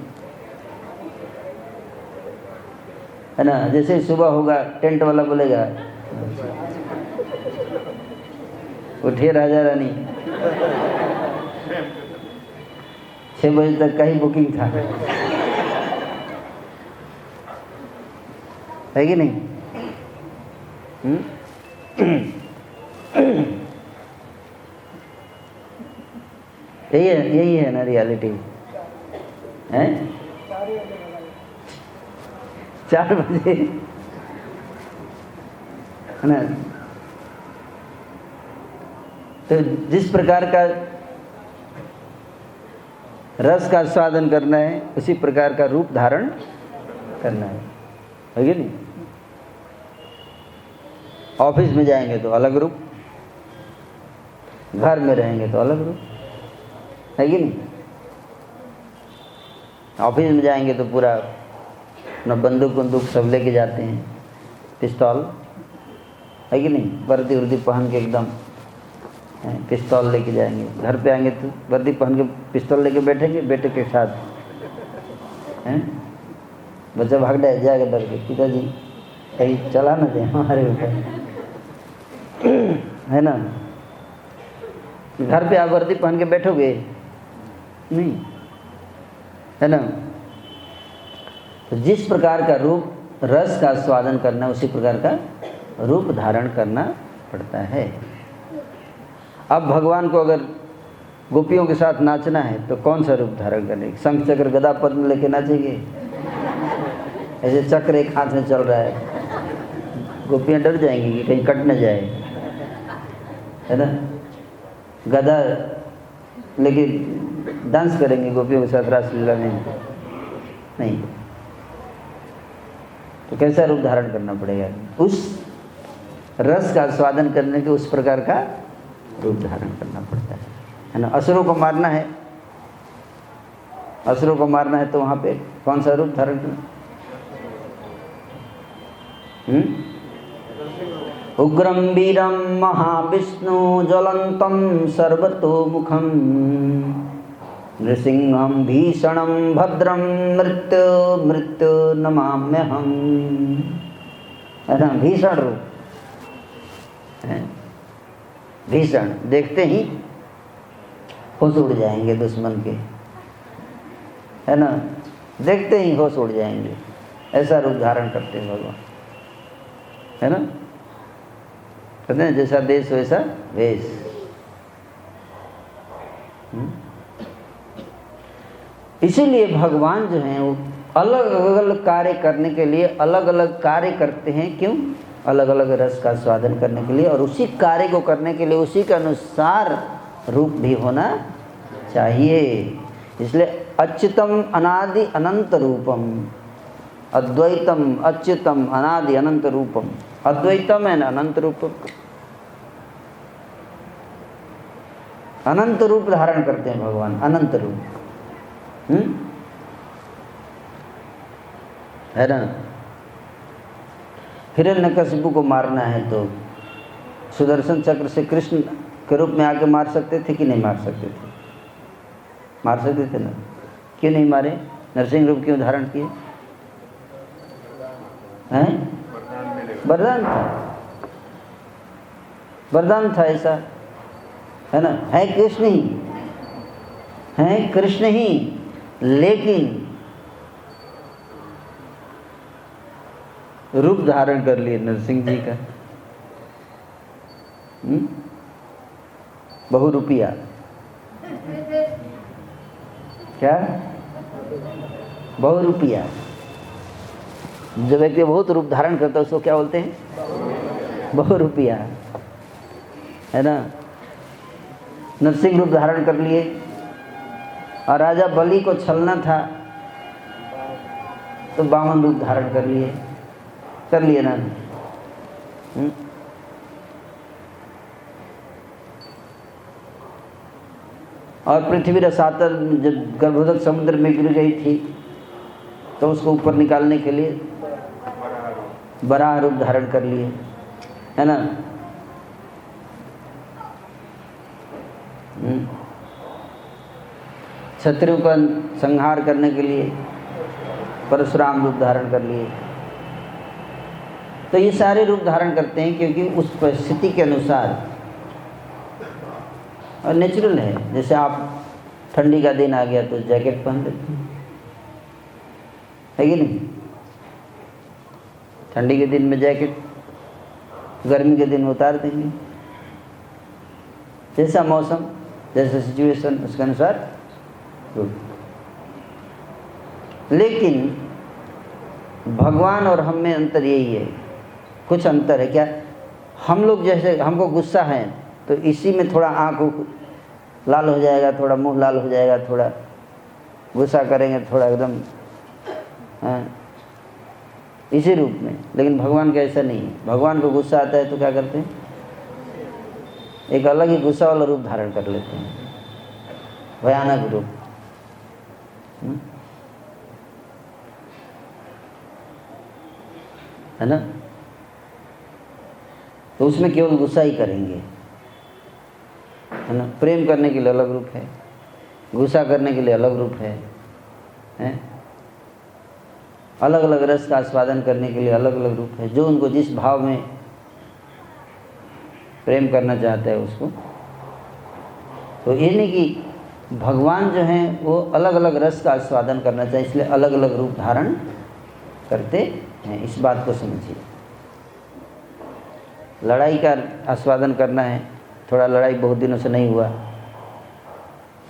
है ना? जैसे सुबह होगा टेंट वाला बोलेगा उठिए राजा रानी, 6 बजे तक का ही बुकिंग था, है कि नहीं? यही है ना रियलिटी, है? 4 बजे, है ना? तो जिस प्रकार का रस का आस्वादन करना है उसी प्रकार का रूप धारण करना है कि नहीं? ऑफिस में जाएंगे तो अलग रूप, घर में रहेंगे तो अलग रूप, है कि नहीं? ऑफिस में जाएंगे तो पूरा अपना बंदूक सब लेके जाते हैं, पिस्तौल, है कि नहीं? वर्दी वर्दी पहन के एकदम पिस्तौल लेके जाएंगे। घर पे आएंगे तो वर्दी पहन के पिस्तौल लेके बैठेंगे बेटे के साथ, हैं? बच्चा भाग जाएगा डर के, पिताजी कहीं चला ना दे हमारे ऊपर, है ना? घर पे आप वर्दी पहन के बैठोगे नहीं, है ना? तो जिस प्रकार का रूप रस का स्वादन करना, उसी प्रकार का रूप धारण करना पड़ता है। अब भगवान को अगर गोपियों के साथ नाचना है तो कौन सा रूप धारण करने? शंख चक्र गदा पद्म लेके नाचेंगे? ऐसे चक्र एक हाथ में चल रहा है, गोपियाँ डर जाएंगी कि कहीं कट न जाए, है ना? गदा लेके डांस करेंगे गोपियों के साथ रासलीला में? नहीं। तो कैसा रूप धारण करना पड़ेगा? उस रस का स्वादन करने के उस प्रकार का रूप धारण करना पड़ता है ना? असुरों को मारना है, असुरों को मारना है तो वहाँ पे कौन सा रूप धारण करना? उग्रम वीरम महाविष्णु ज्वलंतम सर्वतोमुखम नृसिंहम भीषणम भद्रम मृत्यु नमाम्यहम, है ना? भीषण रूप है, भीषण, देखते ही होश उड़ जाएंगे दुश्मन के, है ना? देखते ही होश उड़ जाएंगे, ऐसा रूप धारण करते हैं भगवान, है ना? कहते हैं जैसा देश वैसा वेश। इसीलिए भगवान जो हैं वो अलग अलग कार्य करने के लिए अलग अलग कार्य करते हैं। क्यों? अलग अलग रस का स्वादन करने के लिए, और उसी कार्य को करने के लिए उसी के अनुसार रूप भी होना चाहिए। इसलिए अच्युतम अनादि अनंत रूपम, अद्वैतम अच्युतम अनादि अनंत रूपम, अद्वैतम एंड अनंत रूपम, अनंत रूप धारण करते हैं भगवान, अनंत रूप, है ना? हिरण्यकशिपु को मारना है तो सुदर्शन चक्र से कृष्ण के रूप में आके मार सकते थे कि नहीं मार सकते थे? मार सकते थे ना? क्यों नहीं मारे? नरसिंह रूप क्यों धारण किए? हैं? वरदान था, वरदान था ऐसा, है ना? है कृष्ण ही, है कृष्ण ही, लेकिन रूप धारण कर लिए नरसिंह जी का, बहुरूपिया। क्या? बहुरूपिया। जब व्यक्ति बहुत रूप धारण करता है उसको क्या बोलते हैं? बहुरूपिया, है ना? नरसिंह रूप धारण कर लिए, और राजा बलि को छलना था तो बामन रूप धारण कर लिए, कर लिए ना? और पृथ्वी रसातल जब गर्भोदक समुद्र में गिर गई थी तो उसको ऊपर निकालने के लिए बराह रूप धारण कर लिए, है ना? शत्रु का संहार करने के लिए परशुराम रूप धारण कर लिए। तो ये सारे रूप धारण करते हैं क्योंकि उस परिस्थिति के अनुसार, और नेचुरल है। जैसे आप ठंडी का दिन आ गया तो जैकेट पहन लेते हैं, है कि नहीं? ठंडी के दिन में जैकेट, गर्मी के दिन में उतार देंगे, जैसा मौसम जैसा सिचुएशन उसके अनुसार। लेकिन भगवान और हम में अंतर यही है, कुछ अंतर है। क्या? हम लोग जैसे हमको गुस्सा है तो इसी में थोड़ा आँख लाल हो जाएगा, थोड़ा मुंह लाल हो जाएगा, थोड़ा गुस्सा करेंगे, थोड़ा एकदम इसी रूप में। लेकिन भगवान का ऐसा नहीं है। भगवान को गुस्सा आता है तो क्या करते हैं, एक अलग ही गुस्सा वाला रूप धारण कर लेते हैं, भयानक रूप। है ना? तो उसमें केवल गुस्सा ही करेंगे, है ना? प्रेम करने के लिए अलग रूप है, गुस्सा करने के लिए अलग रूप है, हैं? अलग अलग रस का आस्वादन करने के लिए अलग अलग रूप है। जो उनको जिस भाव में प्रेम करना चाहता है उसको। तो ये नहीं कि भगवान जो हैं वो अलग अलग रस का आस्वादन करना चाहिए, इसलिए अलग अलग रूप धारण करते हैं। इस बात को समझिए। लड़ाई का आस्वादन करना है, थोड़ा लड़ाई बहुत दिनों से नहीं हुआ,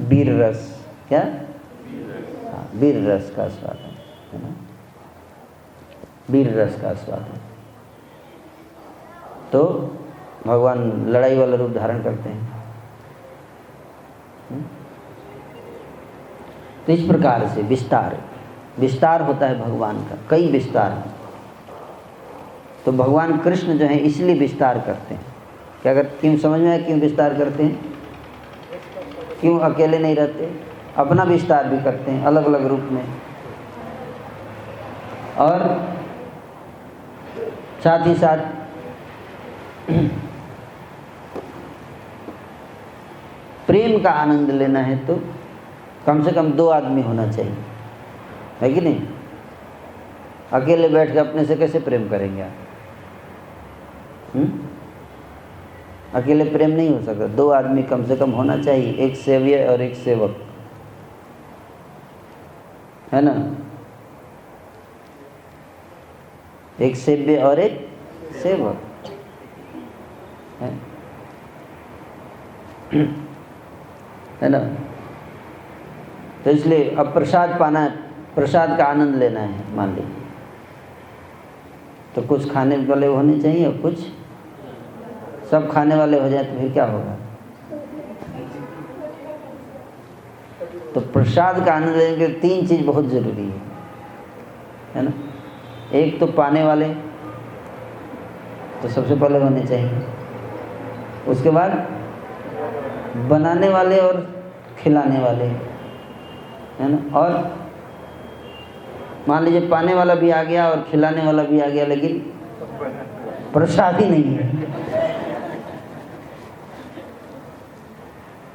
वीर रस, क्या? हाँ, वीर रस का आस्वादन, है ना? वीर रस का आस्वादन। तो भगवान लड़ाई वाला रूप धारण करते हैं। तो इस प्रकार से विस्तार होता है भगवान का, कई विस्तार हैं। तो भगवान कृष्ण जो है इसलिए विस्तार करते हैं। क्या करते? क्यों? समझ में आया क्यों विस्तार करते हैं? क्यों अकेले नहीं रहते? अपना विस्तार भी करते हैं अलग अलग रूप में, और साथ ही साथ प्रेम का आनंद लेना है तो कम से कम 2 आदमी होना चाहिए, है कि नहीं? अकेले बैठ के अपने से कैसे प्रेम करेंगे आप? अकेले प्रेम नहीं हो सकता, 2 आदमी कम से कम होना चाहिए, एक सेव्य और एक सेवक, है ना? एक सेव्य और एक सेवक है ना? तो इसलिए अब प्रसाद पाना है, प्रसाद का आनंद लेना है मान लीजिए, तो कुछ खाने वाले होने चाहिए और कुछ, सब खाने वाले हो जाए तो फिर क्या होगा? तो प्रसाद का आनंद लेने के लिए 3 चीज़ बहुत ज़रूरी है ना? एक तो पाने वाले तो सबसे पहले होने चाहिए, उसके बाद बनाने वाले और खिलाने वाले, है ना? और मान लीजिए पाने वाला भी आ गया और खिलाने वाला भी आ गया, लेकिन प्रसाद ही नहीं है,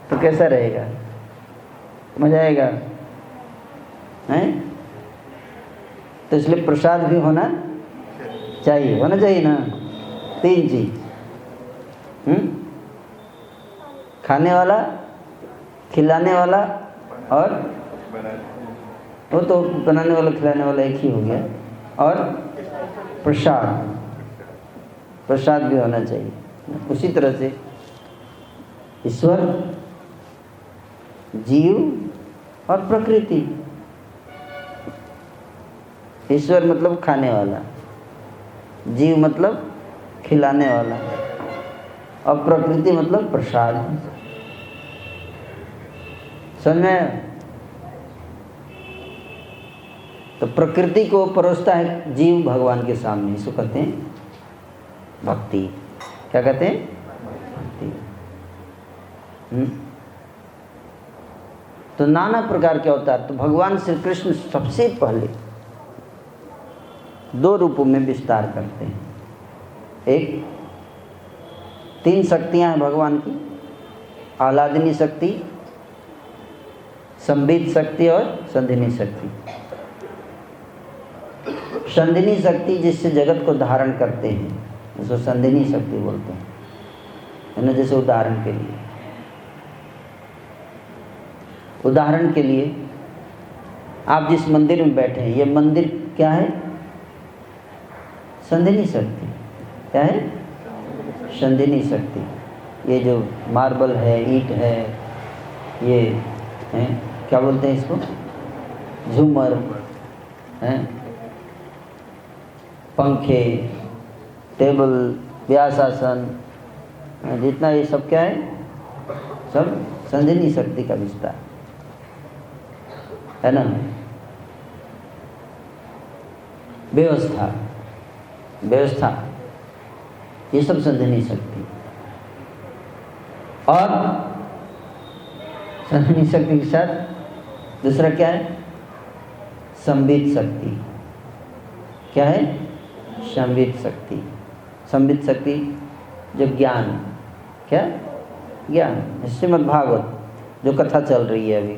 तो कैसा रहेगा? मजा आएगा? हैं? तो इसलिए प्रसाद भी होना चाहिए ना। 3 चीज, खाने वाला, खिलाने वाला और वो तो बनाने वाला खिलाने वाला एक ही हो गया, और प्रसाद भी होना चाहिए। उसी तरह से ईश्वर, जीव और प्रकृति। ईश्वर मतलब खाने वाला, जीव मतलब खिलाने वाला, और प्रकृति मतलब प्रसाद। समझ में? तो प्रकृति को परोसता है जीव भगवान के सामने, इसको कहते हैं भक्ति। क्या कहते हैं? भक्ति। तो नाना प्रकार के अवतार, तो भगवान श्री कृष्ण सबसे पहले 2 रूपों में विस्तार करते हैं। एक, 3 शक्तियां हैं भगवान की, आह्लादिनी शक्ति, संबित शक्ति और संधिनी शक्ति। संधिनी शक्ति जिससे जगत को धारण करते हैं उसको संधिनी शक्ति बोलते हैं, है ना? जैसे उदाहरण के लिए आप जिस मंदिर में बैठे हैं, ये मंदिर क्या है? संधिनी शक्ति। क्या है? संधिनी शक्ति। ये जो मार्बल है, ईंट है, ये है, क्या बोलते हैं इसको? झूमर हैं, पंखे, टेबल, व्यासासन, जितना ये सब क्या है? सब संधिनी शक्ति का विस्तार है ना? व्यवस्था व्यवस्था, ये सब संधिनी शक्ति। और संधिनी शक्ति के साथ दूसरा क्या है? संबित शक्ति। क्या है? संबित शक्ति। संबित शक्ति जो ज्ञान, क्या ज्ञान, श्रीमद् भागवत जो कथा चल रही है अभी,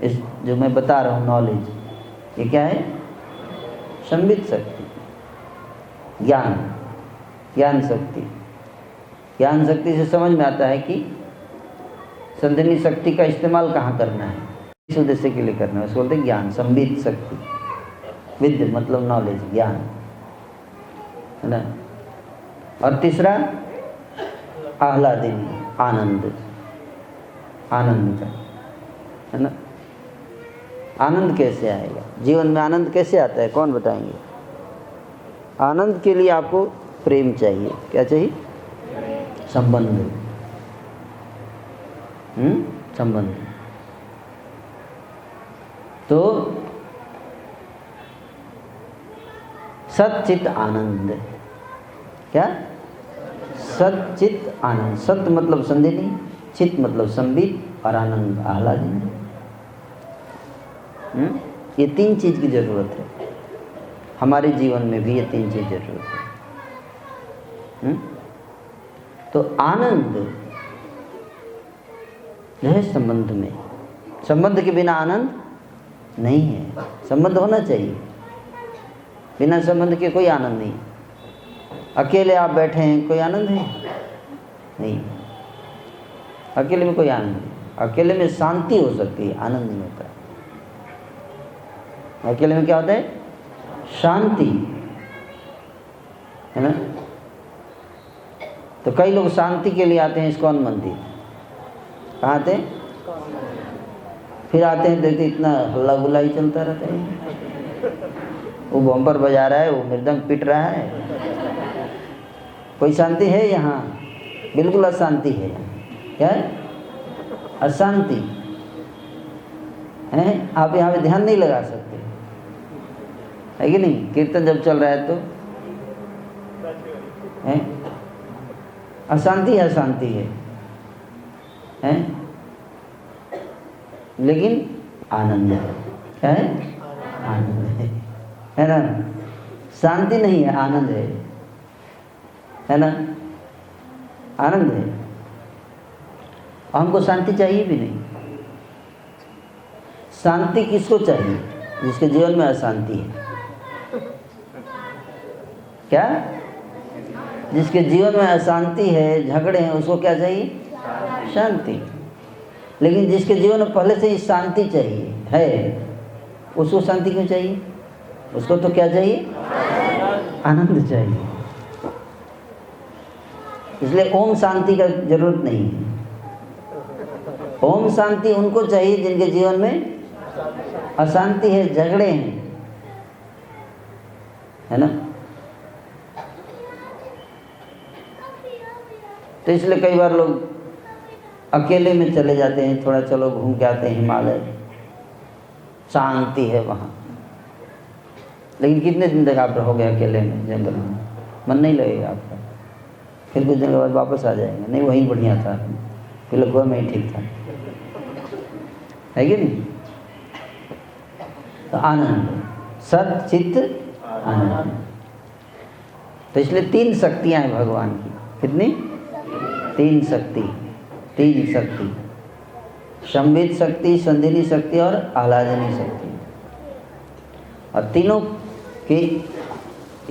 इस जो मैं बता रहा हूँ नॉलेज, ये क्या है? संबित शक्ति, ज्ञान, ज्ञान शक्ति। ज्ञान शक्ति से समझ में आता है कि संधिनी शक्ति का इस्तेमाल कहाँ करना है, इस उद्देश्य के लिए करना है, उसको बोलते हैं ज्ञान, संबित शक्ति। विद्य मतलब नॉलेज, ज्ञान, है ना। और तीसरा आह्लादिनी, आनंद, आनंद का, है ना। आनंद कैसे आएगा? जीवन में आनंद कैसे आता है, कौन बताएंगे? आनंद के लिए आपको प्रेम चाहिए। क्या चाहिए? संबंध, संबंध। तो सच्चित आनंद, क्या? सच्चित आनंद। सत मतलब संधिनी, चित मतलब संबित, और आनंद आह्लादिनी। ये तीन चीज की जरूरत है हमारे जीवन में भी, ये तीन चीज जरूरत है। तो आनंद जो है संबंध में, संबंध के बिना आनंद नहीं है। संबंध होना चाहिए, बिना संबंध के कोई आनंद नहीं। अकेले आप बैठे हैं, कोई आनंद है? नहीं, अकेले में कोई आनंद नहीं। अकेले में शांति हो सकती है, आनंद नहीं होता। अकेले में क्या होता है? शांति, है ना। तो कई लोग शांति के लिए आते हैं इस्कॉन मंदिर। कहाँ आते हैं? फिर आते हैं, देखते इतना हल्ला गुल्ला ही चलता रहता है। वो बम्पर बजा रहा है, वो मृदंग पिट रहा है। कोई शांति है यहाँ? बिल्कुल अशांति है। क्या है? अशांति है। आप यहाँ पे ध्यान नहीं लगा सकते, है कि नहीं? कीर्तन जब चल रहा है तो है अशांति, है अशांति है, लेकिन आनंद है। क्या है? आनंद है ना। शांति नहीं है, आनंद है ना। आनंद है। हमको शांति चाहिए भी नहीं। शांति किसको चाहिए? जिसके जीवन में अशांति है। क्या? जिसके जीवन में अशांति है, झगड़े हैं, उसको क्या चाहिए? शांति। लेकिन जिसके जीवन में पहले से ही शांति चाहिए है, उसको शांति क्यों चाहिए? उसको तो क्या चाहिए? आनंद चाहिए। इसलिए ओम शांति का जरूरत नहीं है। ओम शांति उनको चाहिए जिनके जीवन में अशांति है, झगड़े हैं, है ना। तो इसलिए कई बार लोग अकेले में चले जाते हैं, थोड़ा चलो घूम के आते हैं हिमालय, शांति है वहाँ। लेकिन कितने दिन तक आप रहोगे अकेले में जंगल में? मन नहीं लगेगा आपका। फिर कुछ दिन के बाद वापस आ जाएंगे, नहीं वहीं बढ़िया था, फिर लगभग में ही ठीक था, है कि नहीं। तो आनंद, सत चित्त आनंद। तो इसलिए तीन शक्तियाँ हैं भगवान की। कितनी? तीन शक्ति, तीन शक्ति, संबित शक्ति, संधिनी शक्ति और आह्लादिनी शक्ति। और तीनों के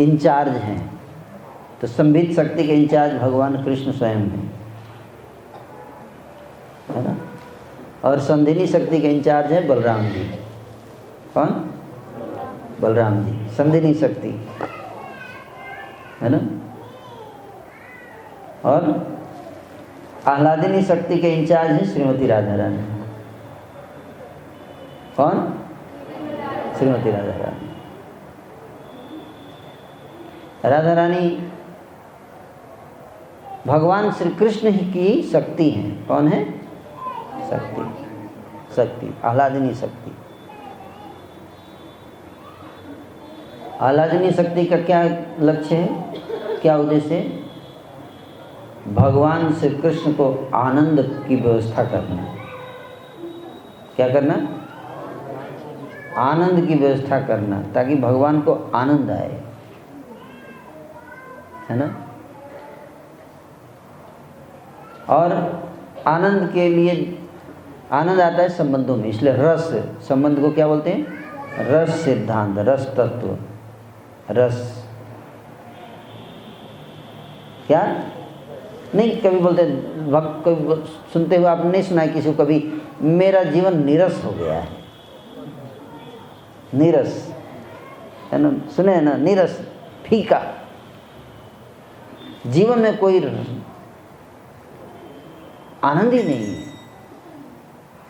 इंचार्ज हैं। तो संबित शक्ति के इंचार्ज भगवान कृष्ण स्वयं हैं, है ना। और संधिनी शक्ति के इंचार्ज है बलराम जी। कौन? बलराम जी, संधिनी शक्ति, है ना। और आह्लादिनी शक्ति के इंचार्ज है श्रीमती राधा रानी। कौन? श्रीमती राधा रानी। राधा रानी भगवान श्री कृष्ण ही की शक्ति है। कौन है? शक्ति, शक्ति, आह्लादिनी शक्ति। आलाजनी शक्ति का क्या लक्ष्य है, क्या उद्देश्य है? भगवान श्री कृष्ण को आनंद की व्यवस्था करना। क्या करना? आनंद की व्यवस्था करना, ताकि भगवान को आनंद आए, है ना। और आनंद के लिए, आनंद आता है संबंधों में, इसलिए रस संबंध को क्या बोलते हैं? रस सिद्धांत, रस तत्व, रस। क्या नहीं, कभी बोलते भक्त, कोई सुनते हुए आपने नहीं सुना है किसी को कभी, मेरा जीवन नीरस हो गया है, नीरस, है ना, सुने हैं ना, नीरस, फीका, जीवन में कोई आनंद ही नहीं है,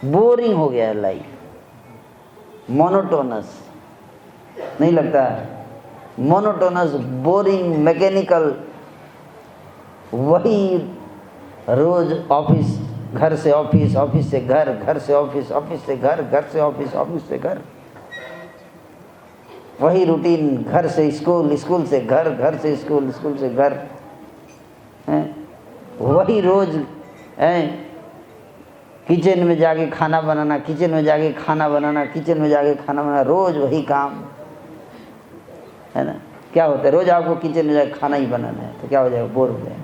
बोरिंग हो गया है लाइफ, मोनोटोनस, नहीं लगता? मोनोटोनस, बोरिंग, मैकेनिकल, वही रोज ऑफिस, घर से ऑफिस, ऑफिस से घर, घर से ऑफिस, ऑफिस से घर, घर से ऑफिस, ऑफिस से घर, वही रूटीन, घर से स्कूल, स्कूल से घर, घर से स्कूल, स्कूल से घर, हैं, वही रोज है, किचन में जाके खाना बनाना, किचन में जाके खाना बनाना, किचन में जाके खाना बनाना, रोज वही काम, है ना। क्या होता है? रोज आपको किचन में जाके खाना ही बनाना है, तो क्या हो जाएगा? बोर हो जाएगा,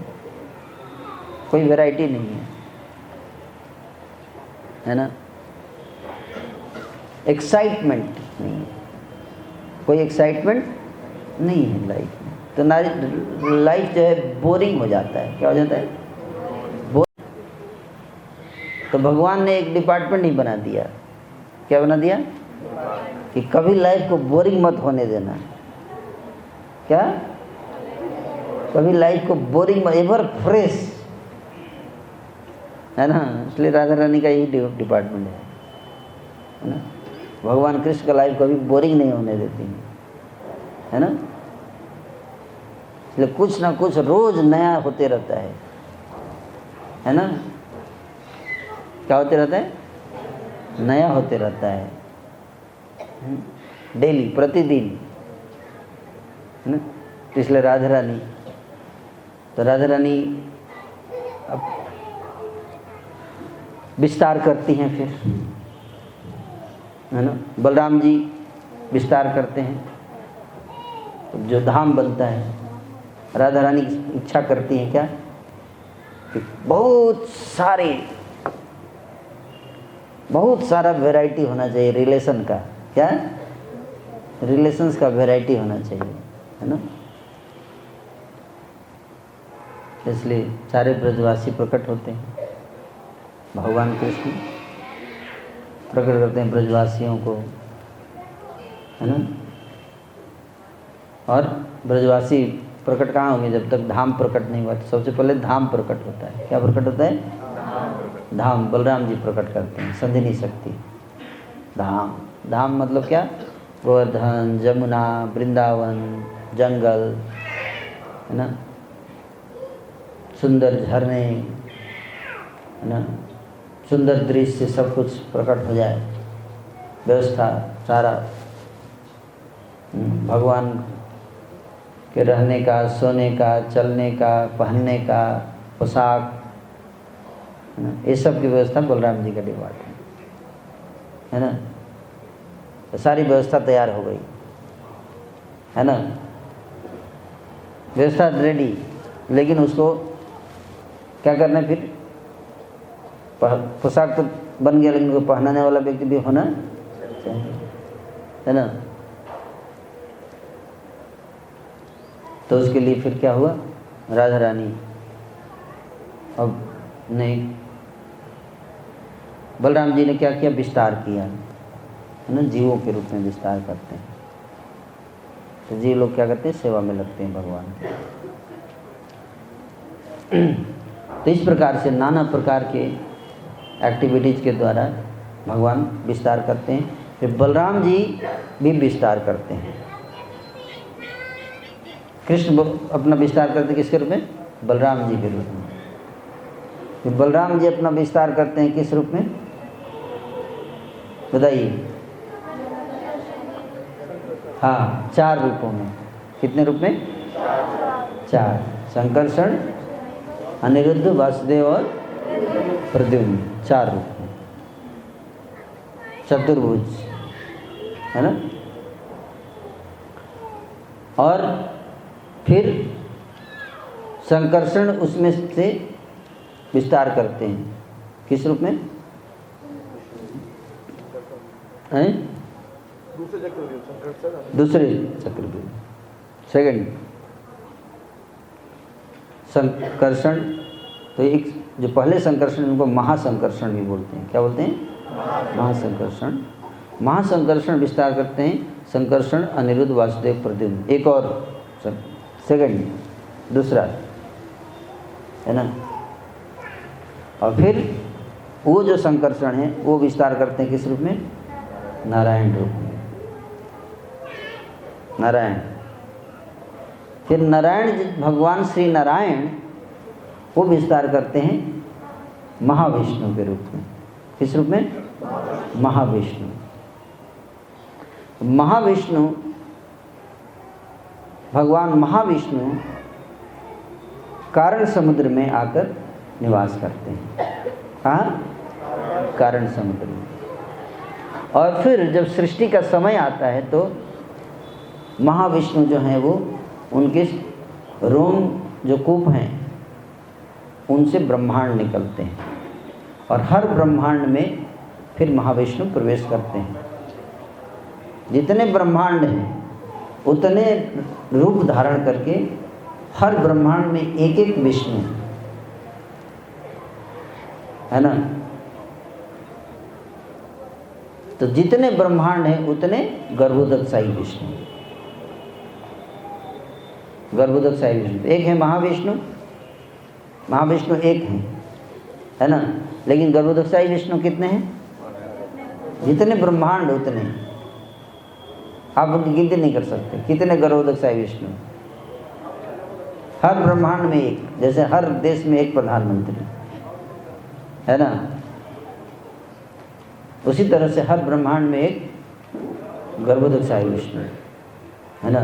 कोई वैरायटी नहीं है ना, एक्साइटमेंट नहीं है, कोई एक्साइटमेंट नहीं है लाइफ में, तो लाइफ जो है बोरिंग हो जाता है। क्या हो जाता है? तो भगवान ने एक डिपार्टमेंट ही बना दिया। क्या बना दिया? कि कभी लाइफ को बोरिंग मत होने देना। क्या? कभी लाइफ को बोरिंग मत, एवर फ्रेश, है ना। इसलिए राधा रानी का यही डिपार्टमेंट है ना। भगवान कृष्ण का लाइफ कभी बोरिंग नहीं होने देती है ना। इसलिए कुछ ना कुछ रोज नया होते रहता है ना। क्या होते रहता है? नया होते रहता है, डेली, प्रतिदिन, है ना। इसलिए राधा रानी, तो राधा रानी अब विस्तार करती हैं, फिर, है ना। बलराम जी विस्तार करते हैं, तो जो धाम बनता है, राधा रानी इच्छा करती हैं क्या कि बहुत सारा वैरायटी होना चाहिए रिलेशन का। क्या? रिलेशंस का वैरायटी होना चाहिए, है ना। इसलिए सारे ब्रजवासी प्रकट होते हैं, भगवान कृष्ण प्रकट करते हैं ब्रजवासियों को, है ना। और ब्रजवासी प्रकट कहाँ होंगे? जब तक धाम प्रकट नहीं हुआ। सबसे पहले धाम प्रकट होता है। क्या प्रकट होता है? धाम। बलराम जी प्रकट करते हैं, संधिनी शक्ति, धाम। धाम मतलब क्या? गोवर्धन, जमुना, वृंदावन, जंगल, है ना, सुंदर झरने, है ना, सुंदर दृश्य, सब कुछ प्रकट हो जाए, व्यवस्था सारा, भगवान के रहने का, सोने का, चलने का, पहनने का, पोशाक, है ना, ये सब की व्यवस्था बलराम जी का डिपार्टमेंट, है ना। तो सारी व्यवस्था तैयार हो गई, है ना, व्यवस्था रेडी, लेकिन उसको क्या करना है फिर? पोशाक तो बन गया, लेकिन उसको पहनाने वाला व्यक्ति भी होना चाहिए, है ना। तो उसके लिए फिर क्या हुआ? राधा रानी अब नहीं, बलराम जी ने क्या किया? विस्तार किया, है ना। जीवों के रूप में विस्तार करते हैं, तो जीव लोग क्या करते हैं? सेवा में लगते हैं भगवान के। तो इस प्रकार से नाना प्रकार के एक्टिविटीज़ के द्वारा भगवान विस्तार करते हैं। फिर बलराम जी भी विस्तार करते हैं। कृष्ण अपना विस्तार करते किसके रूप में? बलराम जी के रूप में। फिर बलराम जी अपना विस्तार करते हैं किस रूप में? बताइए। हाँ 4 रूपों में। कितने रूप में? 4। संकर्षण, अनिरुद्ध, वासुदेव और प्रद्युम्न, 4 रूप में, चतुर्भुज, है ना। और फिर संकर्षण उसमें से विस्तार करते हैं। किस रूप में? हैं? दूसरे चक्रव्यूह, सेकंड संकर्षण। तो एक जो पहले संकर्षण, उनको महासंकर्षण भी बोलते हैं। क्या बोलते हैं? महासंकर्षण। महासंकर्षण विस्तार करते हैं संकर्षण, अनिरुद्ध, वासुदेव, प्रद्युम्न। एक और सेकंड, दूसरा, है ना। और फिर वो जो संकर्षण है वो विस्तार करते हैं किस रूप में? नारायण रूप में, नारायण। फिर नारायण, भगवान श्री नारायण, वो विस्तार करते हैं महाविष्णु के रूप में। किस रूप में? महाविष्णु। महाविष्णु, भगवान महाविष्णु कारण समुद्र में आकर निवास करते हैं। कहाँ? कारण समुद्र में। और फिर जब सृष्टि का समय आता है तो महाविष्णु जो हैं वो उनके रोम जो कूप हैं उनसे ब्रह्मांड निकलते हैं, और हर ब्रह्मांड में फिर महाविष्णु प्रवेश करते हैं। जितने ब्रह्मांड हैं उतने रूप धारण करके हर ब्रह्मांड में एक एक विष्णु, है ना। तो जितने ब्रह्मांड हैं उतने गर्भोदकशाही विष्णु, गर्भोदकशाही विष्णु। एक है महाविष्णु, महाविष्णु एक है ना। लेकिन गर्भोदकशाही विष्णु कितने हैं? जितने ब्रह्मांड उतने, आप उनकी गिनती नहीं कर सकते कितने गर्भोदकशाही विष्णु। हर ब्रह्मांड में एक, जैसे हर देश में एक प्रधानमंत्री, है ना, उसी तरह से हर ब्रह्मांड में एक गर्भोदकशाही विष्णु, है ना।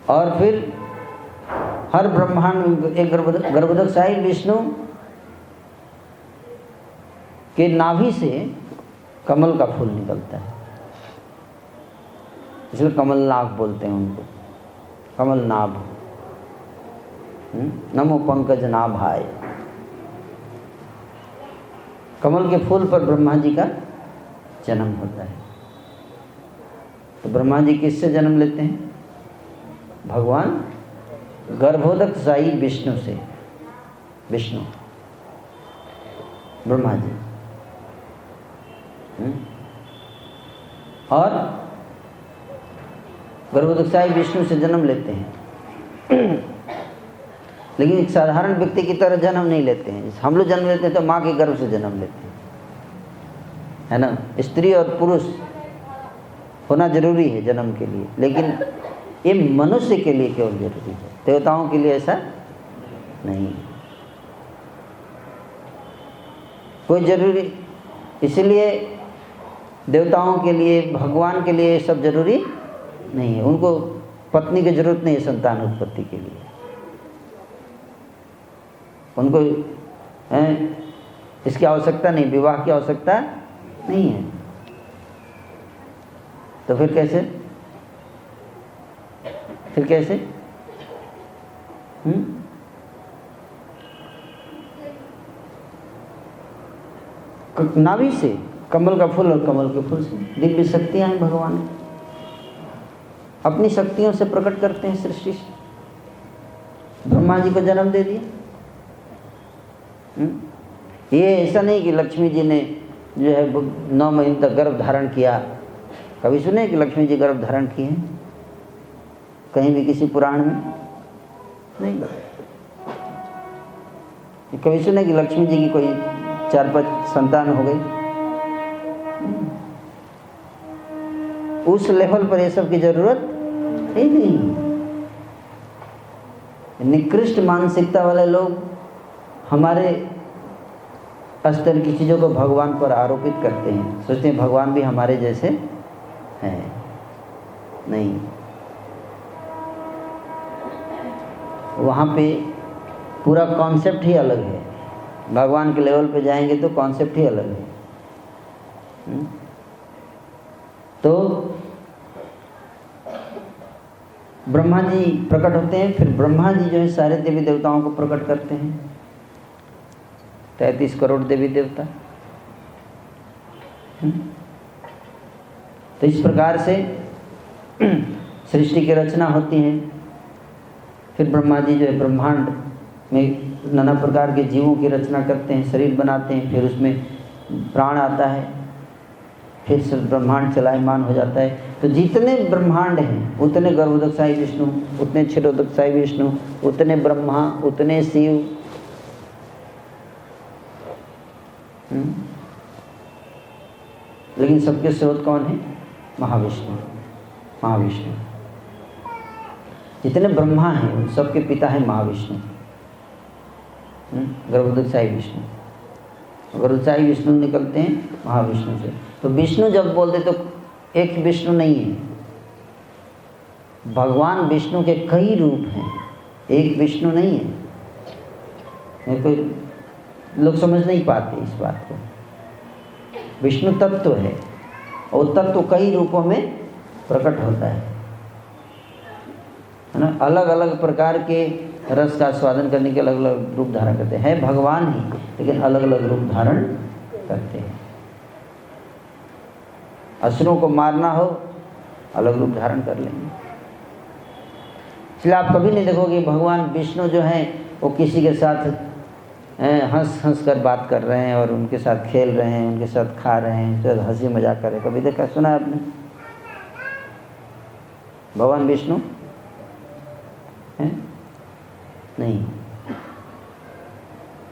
और फिर हर ब्रह्मांड में एक गर्भोदकशाही विष्णु के नाभि से कमल का फूल निकलता है, इसलिए कमलनाभ बोलते हैं उनको, कमलनाभ। नमो पंकज नाभाय। कमल के फूल पर ब्रह्मा जी का जन्म होता है। तो ब्रह्मा जी किससे जन्म लेते हैं? भगवान गर्भोदकशाही विष्णु से, विष्णु ब्रह्मा जी। और गर्भोदकशाही विष्णु से जन्म लेते हैं। लेकिन एक साधारण व्यक्ति की तरह जन्म नहीं लेते हैं। हम लोग जन्म लेते हैं तो माँ के गर्भ से जन्म लेते हैं, है ना। स्त्री और पुरुष होना जरूरी है जन्म के लिए, लेकिन ये मनुष्य के लिए केवल जरूरी है, देवताओं के लिए ऐसा नहीं है। कोई जरूरी, इसलिए देवताओं के लिए, भगवान के लिए सब जरूरी नहीं है। उनको पत्नी की जरूरत नहीं है संतान उत्पत्ति के लिए, उनको इसकी आवश्यकता नहीं, विवाह की आवश्यकता नहीं है। तो फिर कैसे, फिर कैसे? नाभि से कमल का फूल, और कमल के फूल से दिव्य शक्तियां हैं भगवान, अपनी शक्तियों से प्रकट करते हैं सृष्टि से। ब्रह्मा जी को जन्म दे दिया। ये ऐसा नहीं कि लक्ष्मी जी ने जो है 9 महीने तक गर्भ धारण किया। कभी सुने कि लक्ष्मी जी गर्भ धारण की है? कहीं भी किसी पुराण में नहीं। कभी सुने कि लक्ष्मी जी की कोई 4-5 संतान हो गई? उस लेवल पर ये सब की जरूरत ही नहीं। निकृष्ट मानसिकता वाले लोग हमारे स्तर की चीज़ों को भगवान पर आरोपित करते हैं, सोचते हैं भगवान भी हमारे जैसे हैं। नहीं, वहाँ पे पूरा कॉन्सेप्ट ही अलग है। भगवान के लेवल पे जाएंगे तो कॉन्सेप्ट ही अलग है। तो ब्रह्मा जी प्रकट होते हैं, फिर ब्रह्मा जी जो है सारे देवी देवताओं को प्रकट करते हैं, 33 करोड़ देवी देवता। तो इस प्रकार से सृष्टि की रचना होती है। फिर ब्रह्मा जी जो है ब्रह्मांड में नाना प्रकार के जीवों की रचना करते हैं, शरीर बनाते हैं, फिर उसमें प्राण आता है, फिर से ब्रह्मांड चलायमान हो जाता है। तो जितने ब्रह्मांड हैं उतने गर्भोदकशाही विष्णु, उतने क्षीरोदकशाही विष्णु, उतने ब्रह्मा, उतने शिव। लेकिन सबके स्रोत कौन है? महाविष्णु। महाविष्णु जितने ब्रह्मा हैं उन सबके पिता है महाविष्णु, गर्भोदकशाही विष्णु। गर्भोदकशाही विष्णु निकलते हैं महाविष्णु से। तो विष्णु जब बोलते तो एक विष्णु नहीं है, भगवान विष्णु के कई रूप हैं, एक विष्णु नहीं है। कोई लोग समझ नहीं पाते इस बात को। विष्णु तत्व है और तत्व कई रूपों में प्रकट होता है ना। अलग अलग प्रकार के रस का स्वादन करने के अलग अलग रूप धारण करते हैं। भगवान ही, लेकिन अलग अलग रूप धारण करते हैं। असुरों को मारना हो अलग रूप धारण कर लेंगे। इसलिए आप कभी नहीं देखोगे भगवान विष्णु जो हैं वो किसी के साथ हंस हंस कर बात कर रहे हैं और उनके साथ खेल रहे हैं, उनके साथ खा रहे हैं, तो हंसी मजाक कर रहे हैं। कभी देखा सुना आपने भगवान विष्णु है? नहीं,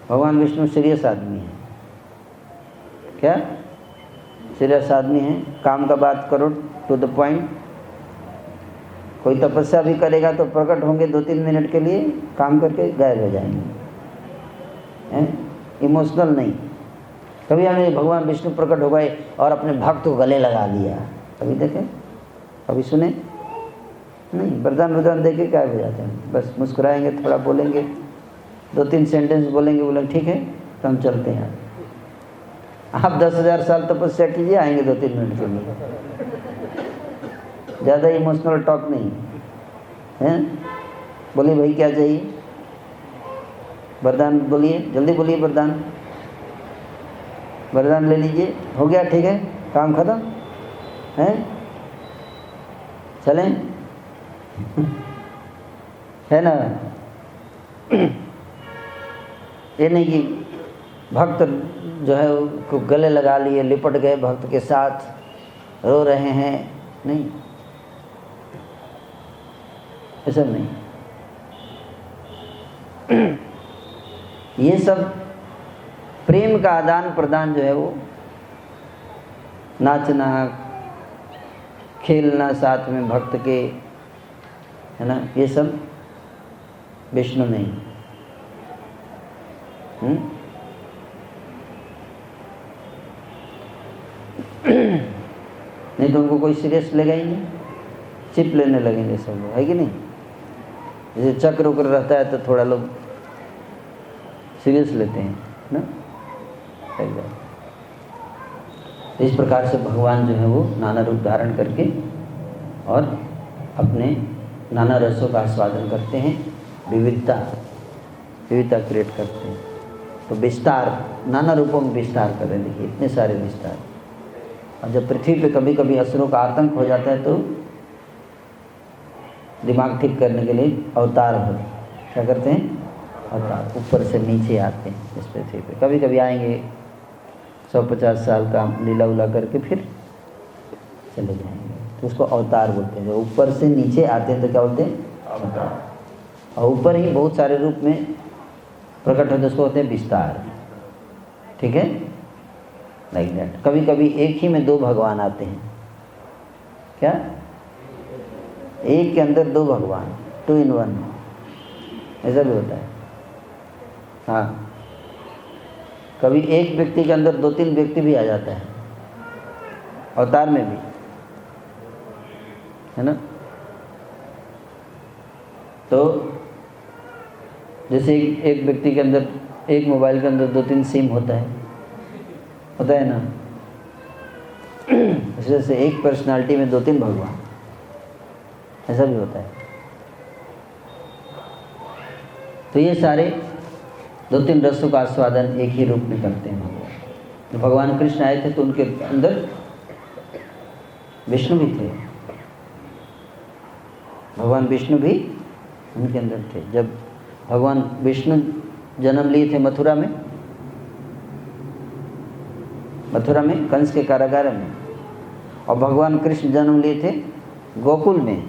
भगवान विष्णु सीरियस आदमी है। क्या सीरियस आदमी है? काम का बात करो, टू द पॉइंट। कोई तपस्या भी करेगा तो प्रकट होंगे 2-3 मिनट के लिए, काम करके गायब हो जाएंगे। इमोशनल नहीं। कभी हमें भगवान विष्णु प्रकट हो गए और अपने भक्त को गले लगा लिया, कभी देखे? कभी सुने? नहीं। वरदान दे के गायब हो जाते हैं। बस मुस्कुराएंगे, थोड़ा बोलेंगे, 2-3 सेंटेंस बोलेंगे, बोले ठीक है तो हम चलते हैं। आप 10,000 साल तपस्या कीजिए, आएंगे 2-3 मिनट के लिए। ज़्यादा इमोशनल टॉक नहीं है। बोलिए भाई क्या चाहिए? वरदान बोलिए, जल्दी बोलिए वरदान। वरदान ले लीजिए, हो गया, ठीक है, काम खत्म है, चलें। है ना? ये नहीं कि भक्त जो है को गले लगा लिए, लिपट गए भक्त के साथ, रो रहे हैं, नहीं, ऐसा नहीं। ये सब प्रेम का आदान प्रदान जो है वो, नाचना खेलना साथ में भक्त के, है ना, ये सब विष्णु नहीं। नहीं तो उनको कोई सीरियस लेगा ही नहीं, चिप लेने लगेंगे सब लोग, है कि नहीं? जैसे चक्र उक्र रहता है तो थोड़ा लोग सीरियस लेते हैं ना। इस प्रकार से भगवान जो है वो नाना रूप धारण करके और अपने नाना रसों का आस्वादन करते हैं, विविधता क्रिएट करते हैं। तो विस्तार, नाना रूपों में विस्तार कर रहे हैं। देखिए इतने सारे विस्तार। और जब पृथ्वी पे कभी कभी असुरों का आतंक हो जाता है तो दिमाग ठीक करने के लिए अवतार होते, क्या करते हैं? अवतार ऊपर से नीचे आते हैं इस पृथ्वी पे। कभी कभी आएंगे 150 साल का लीला उला करके फिर चले जाएंगे, तो उसको अवतार बोलते हैं। जो ऊपर से नीचे आते हैं तो क्या बोलते हैं? अवतार। और ऊपर ही बहुत सारे रूप में प्रकट होते, उसको होते हैं विस्तार। ठीक है, लाइक दैट। कभी कभी एक ही में 2 भगवान आते हैं। क्या? एक के अंदर 2 भगवान, 2 in 1, ऐसा भी होता है। हाँ, कभी एक व्यक्ति के अंदर 2-3 व्यक्ति भी आ जाता है, अवतार में भी। है ना। तो जैसे एक व्यक्ति के अंदर, एक मोबाइल के अंदर 2-3 सिम होता है ना। इस वजह से एक पर्सनालिटी में 2-3 भगवान, ऐसा भी होता है। तो ये सारे 2-3 रसों का आस्वादन एक ही रूप में करते हैं भगवान। तो भगवान कृष्ण आए थे तो उनके अंदर विष्णु भी थे, भगवान विष्णु भी उनके अंदर थे। जब भगवान विष्णु जन्म लिए थे मथुरा में कंस के कारागार में, और भगवान कृष्ण जन्म लिए थे गोकुल में।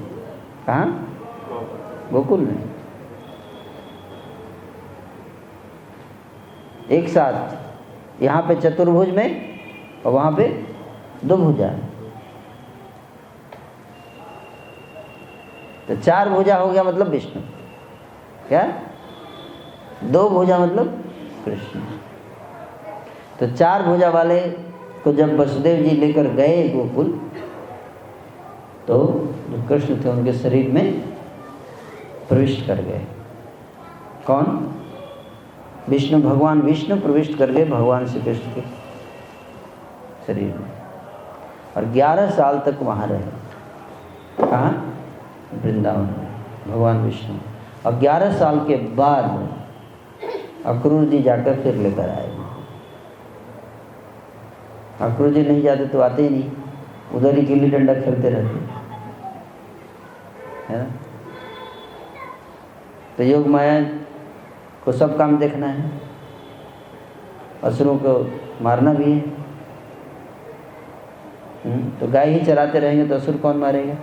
कहाँ? गोकुल में। एक साथ, यहाँ पे चतुर्भुज में और वहाँ पे 2 भुजा। तो 4 भुजा हो गया मतलब विष्णु, क्या? 2 भुजा मतलब कृष्ण। तो 4 भुजा वाले को जब वसुदेव जी लेकर गए गोकुल, तो जो कृष्ण थे उनके शरीर में प्रविष्ट कर गए। कौन? विष्णु, भगवान विष्णु प्रविष्ट कर गए भगवान श्री कृष्ण के शरीर में, और 11 साल तक वहाँ रहे। कहाँ? वृंदावन में भगवान विष्णु। और 11 साल के बाद अक्रूर जी जाकर फिर लेकर आए। अक्रूर जी नहीं जाते तो आते ही नहीं, उधर ही गिल्ली डंडा खेलते रहते, है ना। तो योग माया को सब काम देखना है, असुरों को मारना भी है। तो गाय ही चराते रहेंगे तो असुर कौन मारेगा?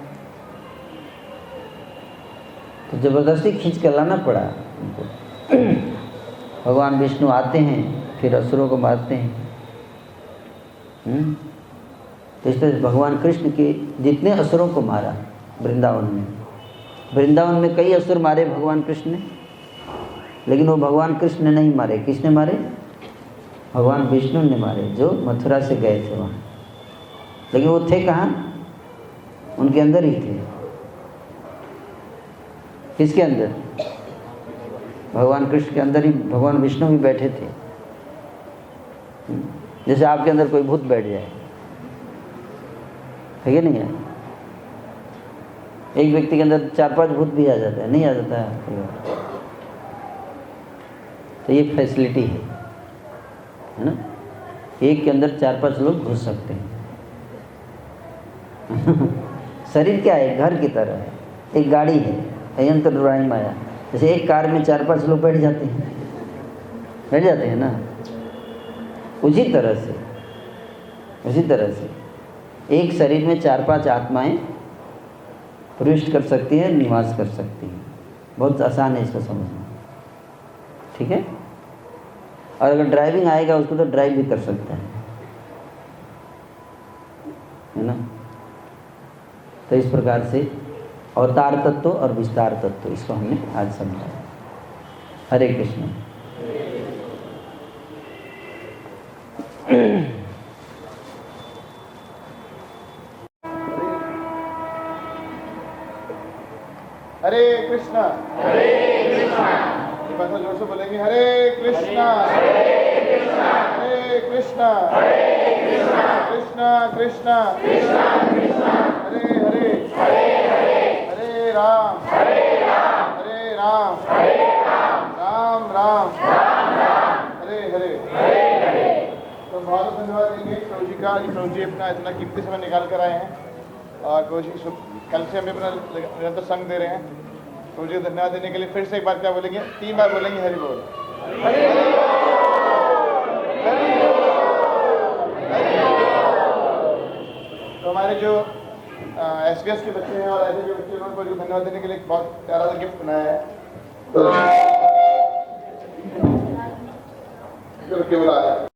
तो जबरदस्ती खींच कर लाना पड़ा उनको। भगवान विष्णु आते हैं, फिर असुरों को मारते हैं। तो इस तरह भगवान कृष्ण के जितने असुरों को मारा वृंदावन में कई असुर मारे भगवान कृष्ण ने, लेकिन वो भगवान कृष्ण ने नहीं मारे। किसने मारे? भगवान विष्णु ने मारे, जो मथुरा से गए थे वहाँ। लेकिन वो थे कहाँ? उनके अंदर ही थे। किसके अंदर? भगवान कृष्ण के अंदर ही भगवान विष्णु भी बैठे थे। जैसे आपके अंदर कोई भूत बैठ जाए, है कि नहीं है? एक व्यक्ति के अंदर 4-5 भूत भी आ जाता है, नहीं आ जाता है? तो ये फैसिलिटी है ना। एक के अंदर 4-5 लोग घुस सकते हैं। शरीर क्या है? घर की तरह है, एक गाड़ी है, यंत्र रुराई माया। जैसे एक कार में 4-5 लोग बैठ जाते हैं ना, उसी तरह से एक शरीर में 4-5 आत्माएं प्रविष्ट कर सकती हैं, निवास कर सकती हैं। बहुत आसान है इसको समझना, ठीक है। और अगर ड्राइविंग आएगा उसको तो ड्राइव भी कर सकता है ना। तो इस प्रकार से अवतार तत्व और विस्तार तत्व, इसको हमने आज समझा। हरे कृष्ण। हरे कृष्णा। एक बार जोर से बोलेंगे, हरे कृष्णा हरे कृष्णा कृष्णा कृष्णा हरे हरे हरे राम राम राम हरे हरे। तो बहुत धन्यवाद देंगे प्रभु जी का, प्रभु जी अपना इतना कीमती समय निकाल कर आए हैं, और प्रभु जी कल से हमें अपना निरंतर संग दे रहे हैं। प्रभु जी को धन्यवाद देने के लिए फिर से एक बार क्या बोलेंगे? 3 बार बोलेंगे, हरि बोल। तो हमारे जो SVS के बच्चे हैं और ऐसे जो बच्चे, उनको जो धन्यवाद देने के लिए एक बहुत प्यारा सा गिफ्ट बनाया है। तो केवल आया